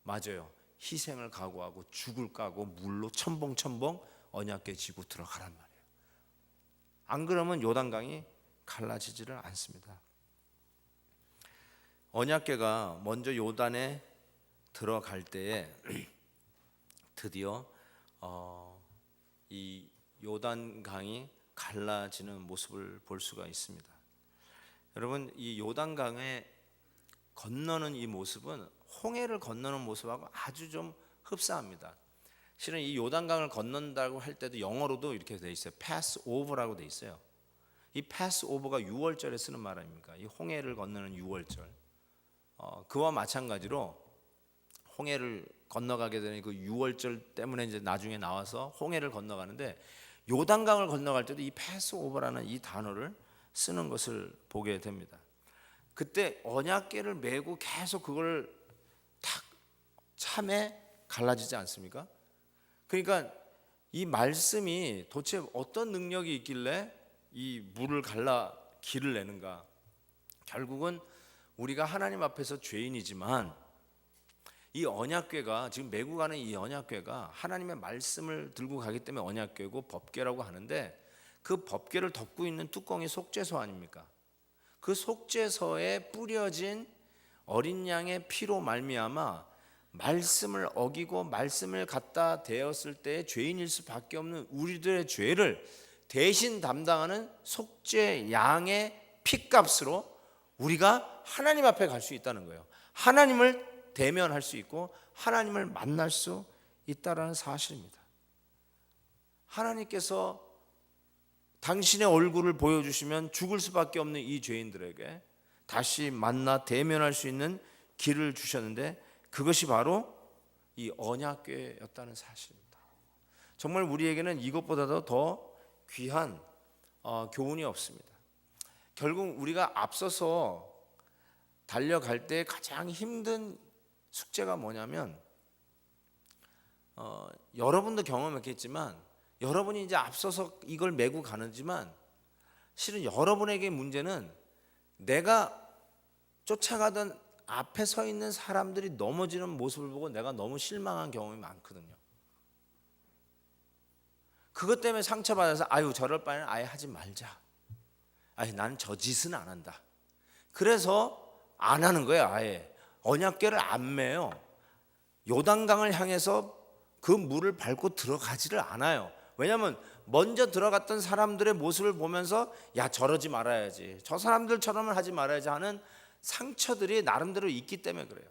맞아요. 희생을 각오하고 죽을 까고 물로 첨벙첨벙 언약궤 지고 들어가란 말이에요. 안 그러면 요단강이 갈라지지를 않습니다. 언약궤가 먼저 요단에 들어갈 때에 드디어 이 요단강이 갈라지는 모습을 볼 수가 있습니다. 여러분, 이 요단강에 건너는 이 모습은 홍해를 건너는 모습하고 아주 좀 흡사합니다. 실은 이 요단강을 건넌다고 할 때도 영어로도 이렇게 돼 있어요. pass over라고 돼 있어요. 이 pass over가 6월절에 쓰는 말 아닙니까? 이 홍해를 건너는 6월절. 그와 마찬가지로 홍해를 건너가게 되는 그 6월절 때문에 이제 나중에 나와서 홍해를 건너가는데, 요단강을 건너갈 때도 이 pass over라는 이 단어를 쓰는 것을 보게 됩니다. 그때 언약궤를 메고 계속 그걸 탁 참에 갈라지지 않습니까? 그러니까 이 말씀이 도대체 어떤 능력이 있길래 이 물을 갈라 길을 내는가? 결국은 우리가 하나님 앞에서 죄인이지만 이 언약궤가 지금 메고 가는 이 언약궤가 하나님의 말씀을 들고 가기 때문에 언약궤고 법궤라고 하는데, 그 법궤를 덮고 있는 뚜껑이 속죄소 아닙니까? 그 속죄소에 뿌려진 어린 양의 피로 말미암아 말씀을 어기고 말씀을 갖다 대었을 때 죄인일 수밖에 없는 우리들의 죄를 대신 담당하는 속죄 양의 피값으로 우리가 하나님 앞에 갈 수 있다는 거예요. 하나님을 대면할 수 있고 하나님을 만날 수 있다는 사실입니다. 하나님께서 당신의 얼굴을 보여주시면 죽을 수밖에 없는 이 죄인들에게 다시 만나 대면할 수 있는 길을 주셨는데, 그것이 바로 이 언약궤였다는 사실입니다. 정말 우리에게는 이것보다도 더 귀한 교훈이 없습니다. 결국 우리가 앞서서 달려갈 때 가장 힘든 숙제가 뭐냐면, 여러분도 경험했겠지만 여러분이 이제 앞서서 이걸 메고 가는지만 실은 여러분에게 문제는 내가 쫓아가던 앞에 서 있는 사람들이 넘어지는 모습을 보고 내가 너무 실망한 경험이 많거든요. 그것 때문에 상처받아서 아유 저럴 바에는 아예 하지 말자. 아예 난 저 짓은 안 한다. 그래서 안 하는 거예요. 아예 언약궤를 안 매요. 요단강을 향해서 그 물을 밟고 들어가지를 않아요. 왜냐하면 먼저 들어갔던 사람들의 모습을 보면서 야 저러지 말아야지, 저 사람들처럼은 하지 말아야지 하는 상처들이 나름대로 있기 때문에 그래요.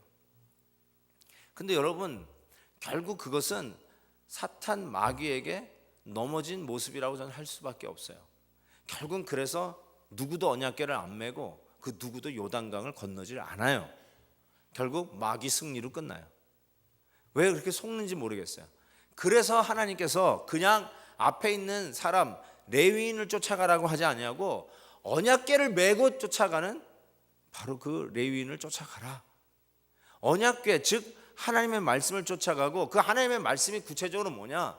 근데 여러분, 결국 그것은 사탄 마귀에게 넘어진 모습이라고 저는 할 수밖에 없어요. 결국은 그래서 누구도 언약궤를 안 메고 그 누구도 요단강을 건너질 않아요. 결국 마귀 승리로 끝나요. 왜 그렇게 속는지 모르겠어요. 그래서 하나님께서 그냥 앞에 있는 사람 레위인을 쫓아가라고 하지 아니하고 언약궤를 메고 쫓아가는 바로 그 레위인을 쫓아가라. 언약궤 즉 하나님의 말씀을 쫓아가고, 그 하나님의 말씀이 구체적으로 뭐냐?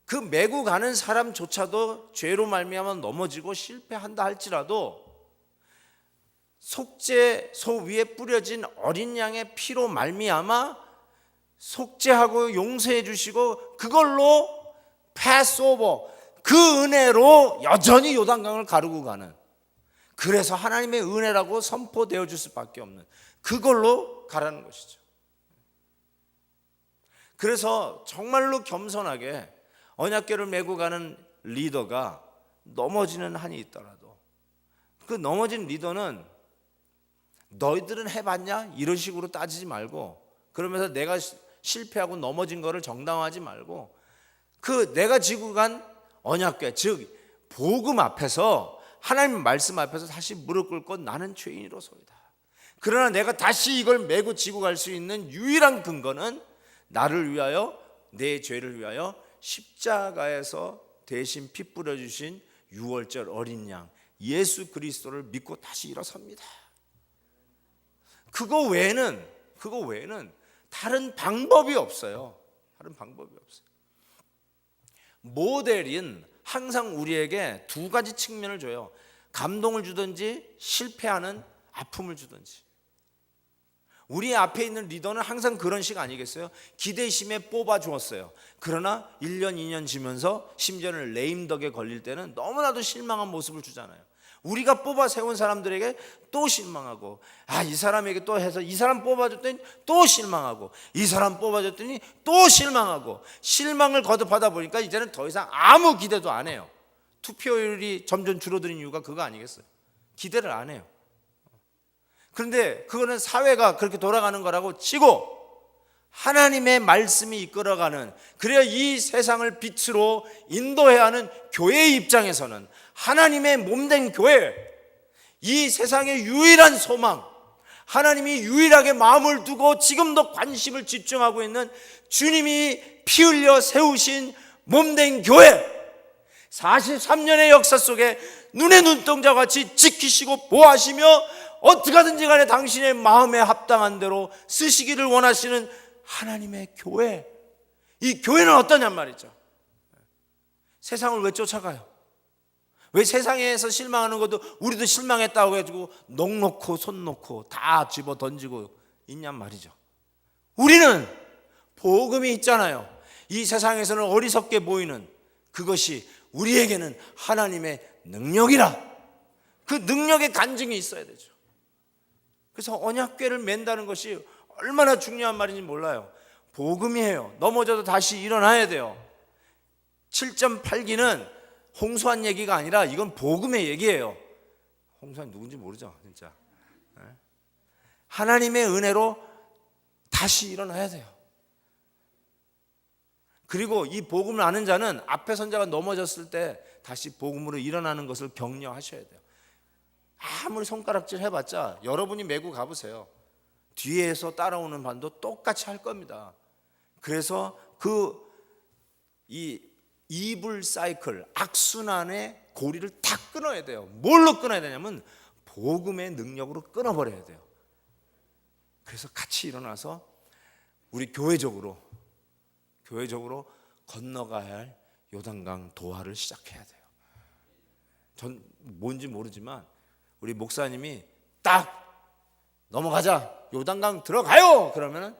그 메고 가는 사람조차도 죄로 말미암아 넘어지고 실패한다 할지라도 속죄 소 위에 뿌려진 어린 양의 피로 말미암아 속죄하고 용서해 주시고 그걸로 패스오버, 그 은혜로 여전히 요단강을 가르고 가는, 그래서 하나님의 은혜라고 선포되어 줄 수밖에 없는, 그걸로 가라는 것이죠. 그래서 정말로 겸손하게 언약궤를 메고 가는 리더가 넘어지는 한이 있더라도 그 넘어진 리더는 너희들은 해봤냐? 이런 식으로 따지지 말고, 그러면서 내가 실패하고 넘어진 거를 정당화하지 말고, 그 내가 지고 간 언약궤, 즉 복음 앞에서, 하나님 말씀 앞에서 다시 무릎 꿇고 나는 죄인이로소이다. 그러나 내가 다시 이걸 메고 지고 갈 수 있는 유일한 근거는 나를 위하여, 내 죄를 위하여 십자가에서 대신 피 뿌려주신 유월절 어린 양 예수 그리스도를 믿고 다시 일어섭니다. 그거 외에는 다른 방법이 없어요. 다른 방법이 없어요. 모델은 항상 우리에게 두 가지 측면을 줘요. 감동을 주든지 실패하는 아픔을 주든지. 우리 앞에 있는 리더는 항상 그런 식 아니겠어요? 기대심에 뽑아 주었어요. 그러나 1년 2년 지면서 심지어는 레임덕에 걸릴 때는 너무나도 실망한 모습을 주잖아요. 우리가 뽑아 세운 사람들에게 또 실망하고, 이 사람에게 또 해서 이 사람 뽑아줬더니 또 실망하고, 이 사람 뽑아줬더니 또 실망하고, 실망을 거듭하다 보니까 이제는 더 이상 아무 기대도 안 해요. 투표율이 점점 줄어드는 이유가 그거 아니겠어요? 기대를 안 해요. 그런데 그거는 사회가 그렇게 돌아가는 거라고 치고, 하나님의 말씀이 이끌어가는, 그래야 이 세상을 빛으로 인도해야 하는 교회의 입장에서는, 하나님의 몸된 교회, 이 세상의 유일한 소망, 하나님이 유일하게 마음을 두고 지금도 관심을 집중하고 있는 주님이 피 흘려 세우신 몸된 교회, 43년의 역사 속에 눈의 눈동자 같이 지키시고 보호하시며 어떻게 하든지 간에 당신의 마음에 합당한 대로 쓰시기를 원하시는 하나님의 교회, 이 교회는 어떠냔 말이죠. 세상을 왜 쫓아가요? 왜 세상에서 실망하는 것도 우리도 실망했다고 해가지고 넋 놓고 손 놓고 다 집어 던지고 있냔 말이죠. 우리는 복음이 있잖아요. 이 세상에서는 어리석게 보이는 그것이 우리에게는 하나님의 능력이라, 그 능력의 간증이 있어야 되죠. 그래서 언약궤를 맨다는 것이 얼마나 중요한 말인지 몰라요. 복음이에요. 넘어져도 다시 일어나야 돼요. 7.8기는 홍수한 얘기가 아니라 이건 복음의 얘기예요. 홍수한 누군지 모르죠, 진짜. 하나님의 은혜로 다시 일어나야 돼요. 그리고 이 복음을 아는 자는 앞에 선자가 넘어졌을 때 다시 복음으로 일어나는 것을 격려하셔야 돼요. 아무리 손가락질 해봤자 여러분이 메고 가보세요. 뒤에서 따라오는 반도 똑같이 할 겁니다. 그래서 이 이불 사이클, 악순환의 고리를 다 끊어야 돼요. 뭘로 끊어야 되냐면 복음의 능력으로 끊어버려야 돼요. 그래서 같이 일어나서 우리 교회적으로 건너가야 할 요단강 도하를 시작해야 돼요. 전 뭔지 모르지만 우리 목사님이 딱 넘어가자, 요단강 들어가요, 그러면은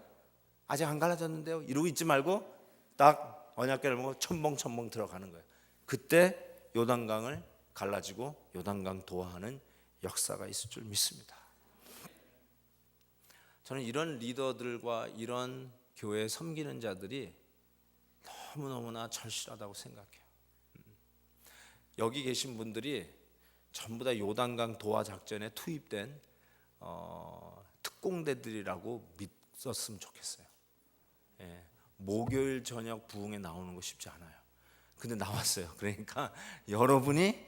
아직 안 갈라졌는데요 이러고 있지 말고 딱 언약궤를 보고 첨벙첨벙 들어가는 거예요. 그때 요단강을 갈라지고 요단강 도하하는 역사가 있을 줄 믿습니다. 저는 이런 리더들과 이런 교회 섬기는 자들이 너무너무나 절실하다고 생각해요. 여기 계신 분들이 전부 다 요단강 도하 작전에 투입된 특공대들이라고 믿었으면 좋겠어요. 목요일 저녁 부흥에 나오는 거 쉽지 않아요. 근데 나왔어요. 그러니까 여러분이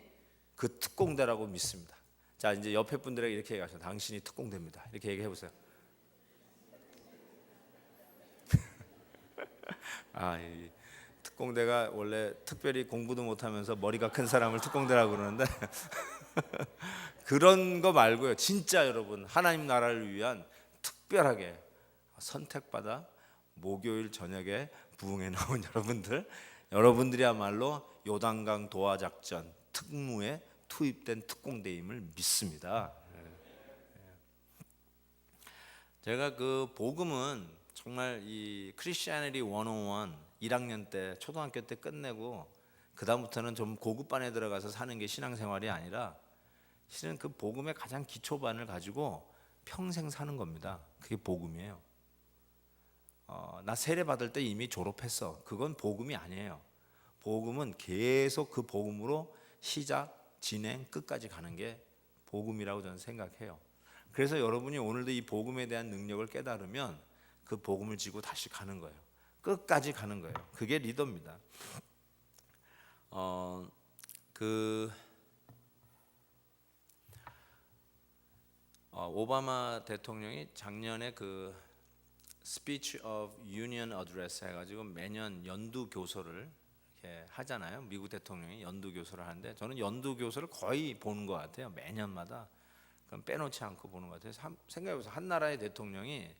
그 특공대라고 믿습니다. 자, 이제 옆에 분들에게 이렇게 얘기하세요. 당신이 특공대입니다. 이렇게 얘기해 보세요. 이 특공대가 원래 특별히 공부도 못하면서 머리가 큰 사람을 특공대라고 그러는데 그런 거 말고요. 진짜 여러분, 하나님 나라를 위한 특별하게 선택받아 목요일 저녁에 부흥에 나온 여러분들이야말로 요단강 도하 작전 특무에 투입된 특공대임을 믿습니다. 제가 그 복음은 정말 이 크리스티애니티 101 1학년 때 초등학교 때 끝내고 그 다음부터는 좀 고급반에 들어가서 사는 게 신앙생활이 아니라 실은 그 복음의 가장 기초반을 가지고 평생 사는 겁니다. 그게 복음이에요. 나 세례 받을 때 이미 졸업했어. 그건 복음이 아니에요. 복음은 계속 그 복음으로 시작, 진행, 끝까지 가는 게 복음이라고 저는 생각해요. 그래서 여러분이 오늘도 이 복음에 대한 능력을 깨달으면 그 복음을 지고 다시 가는 거예요. 끝까지 가는 거예요. 그게 리더입니다. 오바마 대통령이 작년에 그 Speech of Union Address 해가지고 매년 연두 교서를 이렇게 하잖아요. 미국 대통령이 연두 교서를 하는데 저는 연두 교서를 거의 보는 것 같아요. 매년마다 그럼 빼놓지 않고 보는 것 같아요. 생각해보세요. 한 나라의 대통령이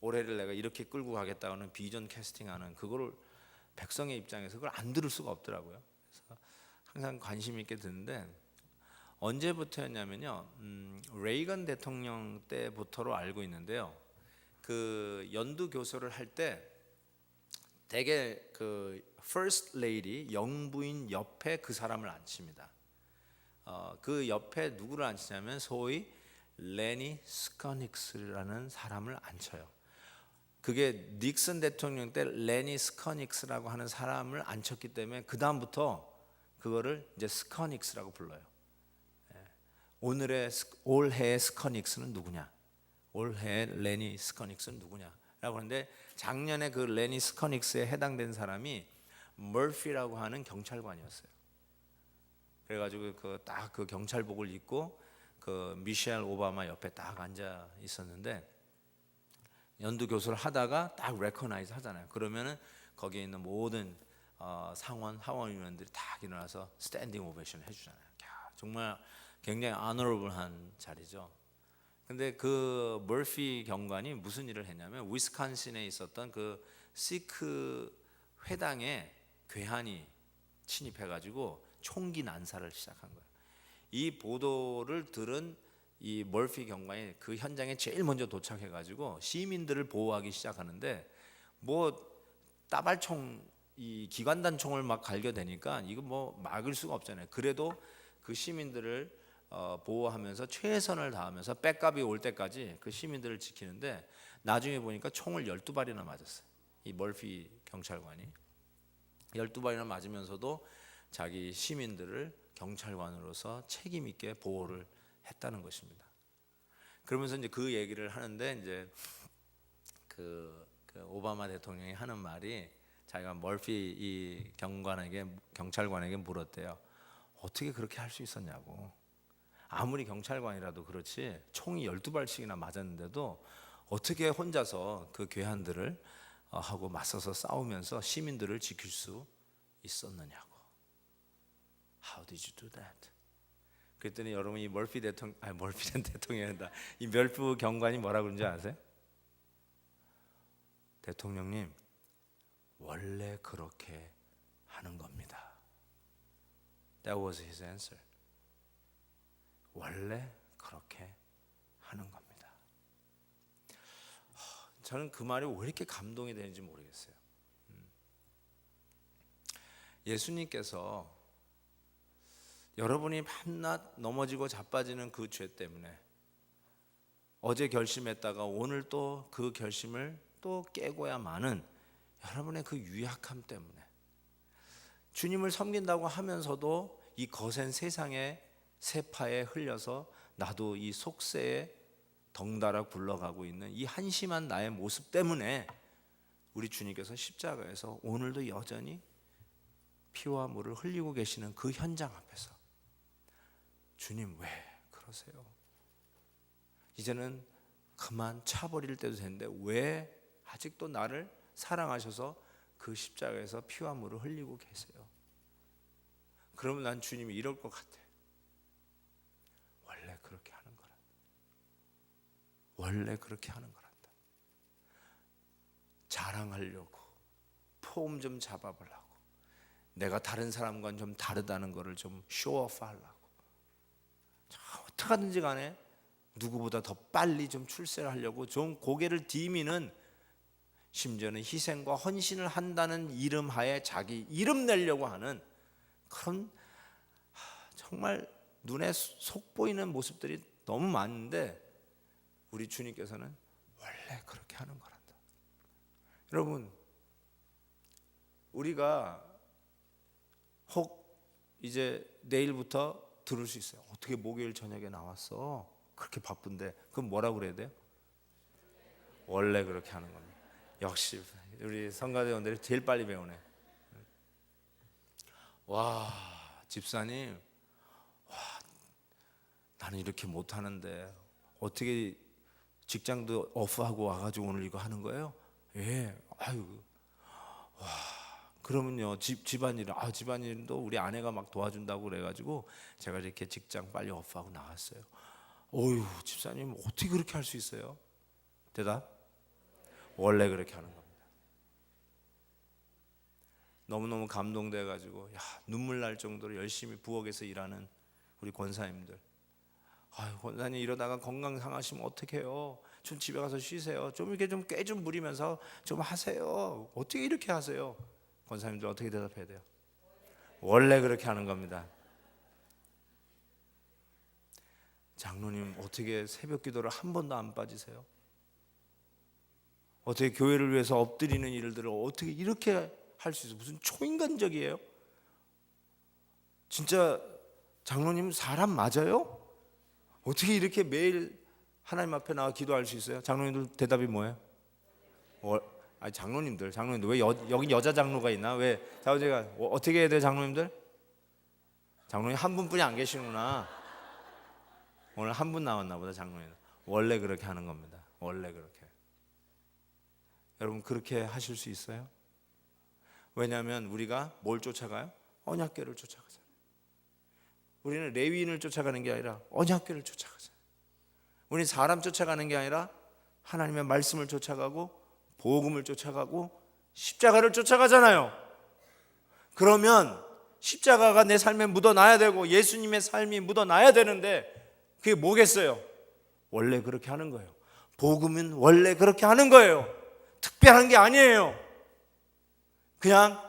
올해를 내가 이렇게 끌고 가겠다는 비전 캐스팅하는 그거를 백성의 입장에서 그걸 안 들을 수가 없더라고요. 그래서 항상 관심 있게 듣는데 언제부터였냐면요. 레이건 대통령 때부터로 알고 있는데요. 그 연두 교서를 할 때 대개 그 First Lady 영부인 옆에 그 사람을 앉힙니다. 그 옆에 누구를 앉히냐면 소위 레니 스커닉스라는 사람을 앉혀요. 그게 닉슨 대통령 때 레니 스커닉스라고 하는 사람을 앉혔기 때문에 그 다음부터 그거를 이제 스커닉스라고 불러요. 올해의 스커닉스는 누구냐? 올해 레니 스커닉스는 누구냐라고 하는데 작년에 그 레니 스커닉스에 해당된 사람이 머피라고 하는 경찰관이었어요. 그래가지고 그 딱 그 경찰복을 입고 그 미셸 오바마 옆에 딱 앉아 있었는데 연두 교수를 하다가 딱 레커나이즈 하잖아요. 그러면은 거기에 있는 모든 상원 하원 의원들이 딱 일어나서 스탠딩 오베이션 해주잖아요. 정말 굉장히 아너러블한 자리죠. 근데 그 머피 경관이 무슨 일을 했냐면 위스콘신에 있었던 그 시크 회당에 괴한이 침입해가지고 총기 난사를 시작한 거예요. 이 보도를 들은 이 머피 경관이 그 현장에 제일 먼저 도착해가지고 시민들을 보호하기 시작하는데 뭐 따발총 이 기관단 총을 막 갈겨대니까 이거 뭐 막을 수가 없잖아요. 그래도 그 시민들을 보호하면서 최선을 다하면서 백업이 올 때까지 그 시민들을 지키는데 나중에 보니까 총을 12발이나 맞았어요. 이 머피 경찰관이 12발이나 맞으면서도 자기 시민들을 경찰관으로서 책임 있게 보호를 했다는 것입니다. 그러면서 이제 그 얘기를 하는데 이제 그 오바마 대통령이 하는 말이 자기가 머피 이 경찰관에게 물었대요. 어떻게 그렇게 할 수 있었냐고. 아무리 경찰관이라도 그렇지 총이 12발씩이나 맞았는데도 어떻게 혼자서 그 괴한들을 하고 맞서서 싸우면서 시민들을 지킬 수 있었느냐고. How did you do that? 그랬더니 여러분 이 머피 대통령이란다. 이 머피 경관이 뭐라고 그런지 아세요? 대통령님 원래 그렇게 하는 겁니다. That was his answer. 원래 그렇게 하는 겁니다. 저는 그 말이 왜 이렇게 감동이 되는지 모르겠어요. 예수님께서 여러분이 밤낮 넘어지고 자빠지는 그 죄 때문에 어제 결심했다가 오늘 또 그 결심을 또 깨고야 마는 여러분의 그 유약함 때문에 주님을 섬긴다고 하면서도 이 거센 세상의 세파에 흘려서 나도 이 속세에 덩달아 굴러가고 있는 이 한심한 나의 모습 때문에 우리 주님께서 십자가에서 오늘도 여전히 피와 물을 흘리고 계시는 그 현장 앞에서 주님 왜 그러세요? 이제는 그만 차버릴 때도 됐는데 왜 아직도 나를 사랑하셔서 그 십자가에서 피와 물을 흘리고 계세요? 그러면 난 주님이 이럴 것 같아. 원래 그렇게 하는 거란다. 원래 그렇게 하는 거란다. 자랑하려고 폼 좀 잡아보려고 내가 다른 사람과는 좀 다르다는 거를 좀 쇼오프 하려고 어떻게든지 간에 누구보다 더 빨리 좀 출세를 하려고 좀 고개를 디미는, 심지어는 희생과 헌신을 한다는 이름 하에 자기 이름 내려고 하는 그런 정말 눈에 속 보이는 모습들이 너무 많은데, 우리 주님께서는 원래 그렇게 하는 거란다. 여러분, 우리가 혹 이제 내일부터 들을 수 있어요. 어떻게 목요일 저녁에 나왔어? 그렇게 바쁜데. 그럼 뭐라고 그래야 돼요? 원래 그렇게 하는 겁니다. 역시 우리 성가대원들이 제일 빨리 배우네. 와, 집사님, 나는 이렇게 못하는데 어떻게 직장도 오프하고 와가지고 오늘 이거 하는 거예요? 예. 아유, 와. 그러면요, 집안일, 집안일도 우리 아내가 막 도와준다고 그래가지고 제가 이렇게 직장 빨리 오프하고 나왔어요. 어휴, 집사님 어떻게 그렇게 할 수 있어요? 대답: 원래 그렇게 하는 겁니다. 너무너무 감동돼가지고 눈물 날 정도로 열심히 부엌에서 일하는 우리 권사님들, 아유, 권사님 이러다가 건강 상하시면 어떡해요? 좀 집에 가서 쉬세요. 좀 이렇게 좀 꾀 좀 부리면서 좀 하세요. 어떻게 이렇게 하세요? 권사님들 어떻게 대답해야 돼요? 원래 그렇게 하는 겁니다. 장로님 어떻게 새벽 기도를 한 번도 안 빠지세요? 어떻게 교회를 위해서 엎드리는 일들을 어떻게 이렇게 할 수 있어요? 무슨 초인간적이에요? 진짜 장로님 사람 맞아요? 어떻게 이렇게 매일 하나님 앞에 나와 기도할 수 있어요? 장로님들 대답이 뭐예요? 아니, 장로님들 왜 여기 여자 장로가 있나? 왜 제가 어떻게 해야 돼요, 장로님들? 장로님 한 분뿐이 안 계시구나. 오늘 한 분 나왔나 보다. 장로님 원래 그렇게 하는 겁니다. 원래 그렇게. 여러분 그렇게 하실 수 있어요? 왜냐하면 우리가 뭘 쫓아가요? 언약궤를 쫓아가잖아요. 우리는 레위인을 쫓아가는 게 아니라 언약궤를 쫓아가잖아요. 우리는 사람 쫓아가는 게 아니라 하나님의 말씀을 쫓아가고 복음을 쫓아가고 십자가를 쫓아가잖아요. 그러면 십자가가 내 삶에 묻어나야 되고 예수님의 삶이 묻어나야 되는데 그게 뭐겠어요? 원래 그렇게 하는 거예요. 복음은 원래 그렇게 하는 거예요. 특별한 게 아니에요. 그냥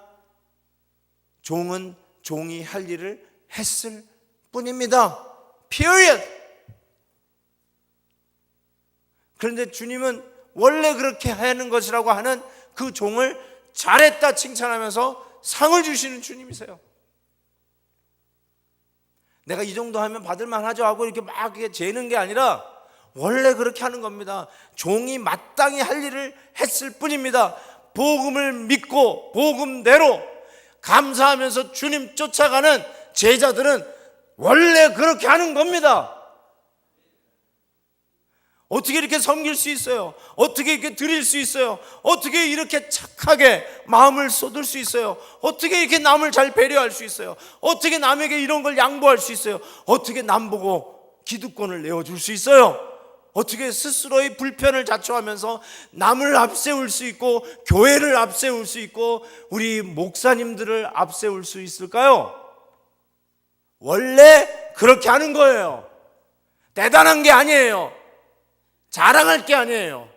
종은 종이 할 일을 했을 뿐입니다. period. 그런데 주님은 원래 그렇게 하는 것이라고 하는 그 종을 잘했다 칭찬하면서 상을 주시는 주님이세요. 내가 이 정도 하면 받을만 하죠 하고 이렇게 막 재는 게 아니라 원래 그렇게 하는 겁니다. 종이 마땅히 할 일을 했을 뿐입니다. 복음을 믿고 복음대로 감사하면서 주님 쫓아가는 제자들은 원래 그렇게 하는 겁니다. 어떻게 이렇게 섬길 수 있어요? 어떻게 이렇게 드릴 수 있어요? 어떻게 이렇게 착하게 마음을 쏟을 수 있어요? 어떻게 이렇게 남을 잘 배려할 수 있어요? 어떻게 남에게 이런 걸 양보할 수 있어요? 어떻게 남 보고 기득권을 내어줄 수 있어요? 어떻게 스스로의 불편을 자초하면서 남을 앞세울 수 있고 교회를 앞세울 수 있고 우리 목사님들을 앞세울 수 있을까요? 원래 그렇게 하는 거예요. 대단한 게 아니에요. 자랑할 게 아니에요.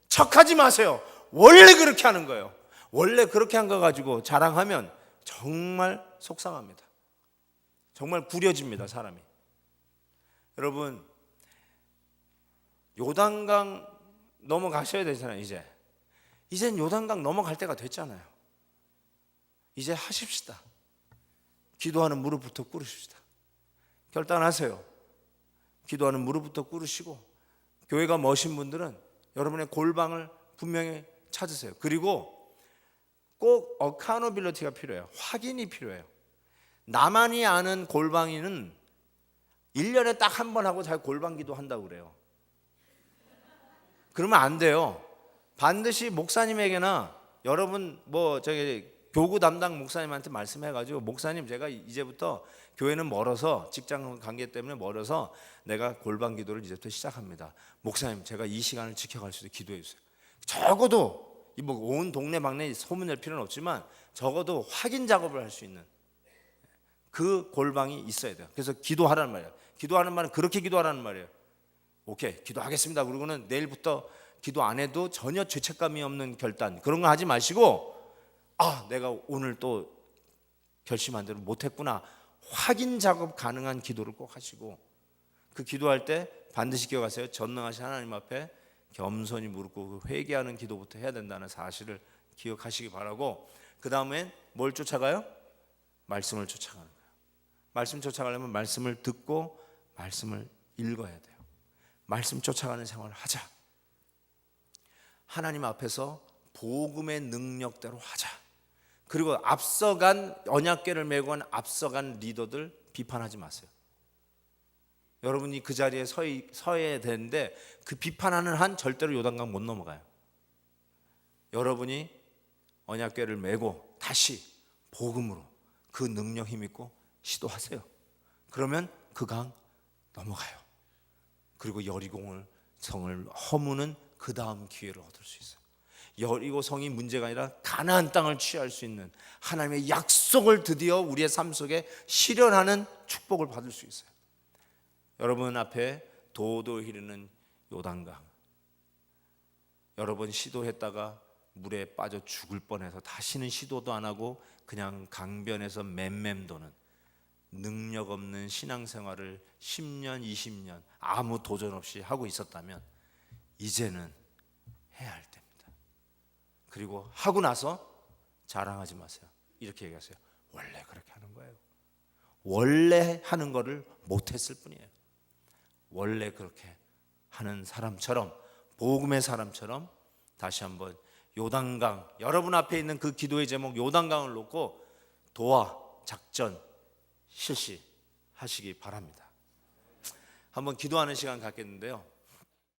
척하지 마세요. 원래 그렇게 하는 거예요. 원래 그렇게 한 거 가지고 자랑하면 정말 속상합니다. 정말 구려집니다, 사람이. 여러분, 요단강 넘어가셔야 되잖아요. 이젠 요단강 넘어갈 때가 됐잖아요. 이제 하십시다. 기도하는 무릎부터 꿇으십시다. 결단하세요. 기도하는 무릎부터 꿇으시고, 교회가 머신 분들은 여러분의 골방을 분명히 찾으세요. 그리고 꼭 어카우너빌리티가 필요해요. 확인이 필요해요. 나만이 아는 골방이는 1년에 딱 한 번 하고 자기 골방 기도한다고 그래요. 그러면 안 돼요. 반드시 목사님에게나 여러분 교구 담당 목사님한테 말씀해가지고, 목사님 제가 이제부터 교회는 멀어서 직장 관계 때문에 멀어서 내가 골방 기도를 이제부터 시작합니다. 목사님 제가 이 시간을 지켜갈 수 있도록 기도해 주세요. 적어도 온 동네 방네 소문낼 필요는 없지만 적어도 확인 작업을 할 수 있는 그 골방이 있어야 돼요. 그래서 기도하라는 말이에요. 기도하는 말은 그렇게 기도하라는 말이에요. 오케이, 기도하겠습니다. 그러고는 내일부터 기도 안 해도 전혀 죄책감이 없는 결단, 그런 거 하지 마시고, 내가 오늘 또 결심한 대로 못했구나, 확인 작업 가능한 기도를 꼭 하시고, 그 기도할 때 반드시 기억하세요. 전능하신 하나님 앞에 겸손히 무릎 꿇고 회개하는 기도부터 해야 된다는 사실을 기억하시기 바라고, 그 다음엔 뭘 쫓아가요? 말씀을 쫓아가는 거예요. 말씀 쫓아가려면 말씀을 듣고 말씀을 읽어야 돼요. 말씀 쫓아가는 생활을 하자. 하나님 앞에서 복음의 능력대로 하자. 그리고 앞서간 언약궤를 메고 간 앞서간 리더들 비판하지 마세요. 여러분이 그 자리에 서야 되는데 그 비판하는 한 절대로 요단강 못 넘어가요. 여러분이 언약궤를 메고 다시 복음으로 그 능력 힘있고 시도하세요. 그러면 그 강 넘어가요. 그리고 여리고 성을 허무는 그 다음 기회를 얻을 수 있어요. 여리고 성이 문제가 아니라 가나안 땅을 취할 수 있는 하나님의 약속을 드디어 우리의 삶 속에 실현하는 축복을 받을 수 있어요. 여러분 앞에 도도 흐르는 요단강, 여러 번 시도했다가 물에 빠져 죽을 뻔해서 다시는 시도도 안 하고 그냥 강변에서 맴맴도는 능력 없는 신앙생활을 10년, 20년 아무 도전 없이 하고 있었다면 이제는 해야 할 때입니다. 그리고 하고 나서 자랑하지 마세요. 이렇게 얘기하세요. 원래 그렇게 하는 거예요. 원래 하는 거를 못했을 뿐이에요. 원래 그렇게 하는 사람처럼, 복음의 사람처럼 다시 한번 요단강, 여러분 앞에 있는 그 기도의 제목 요단강을 놓고 도와 작전 실시하시기 바랍니다. 한번 기도하는 시간 갖겠는데요.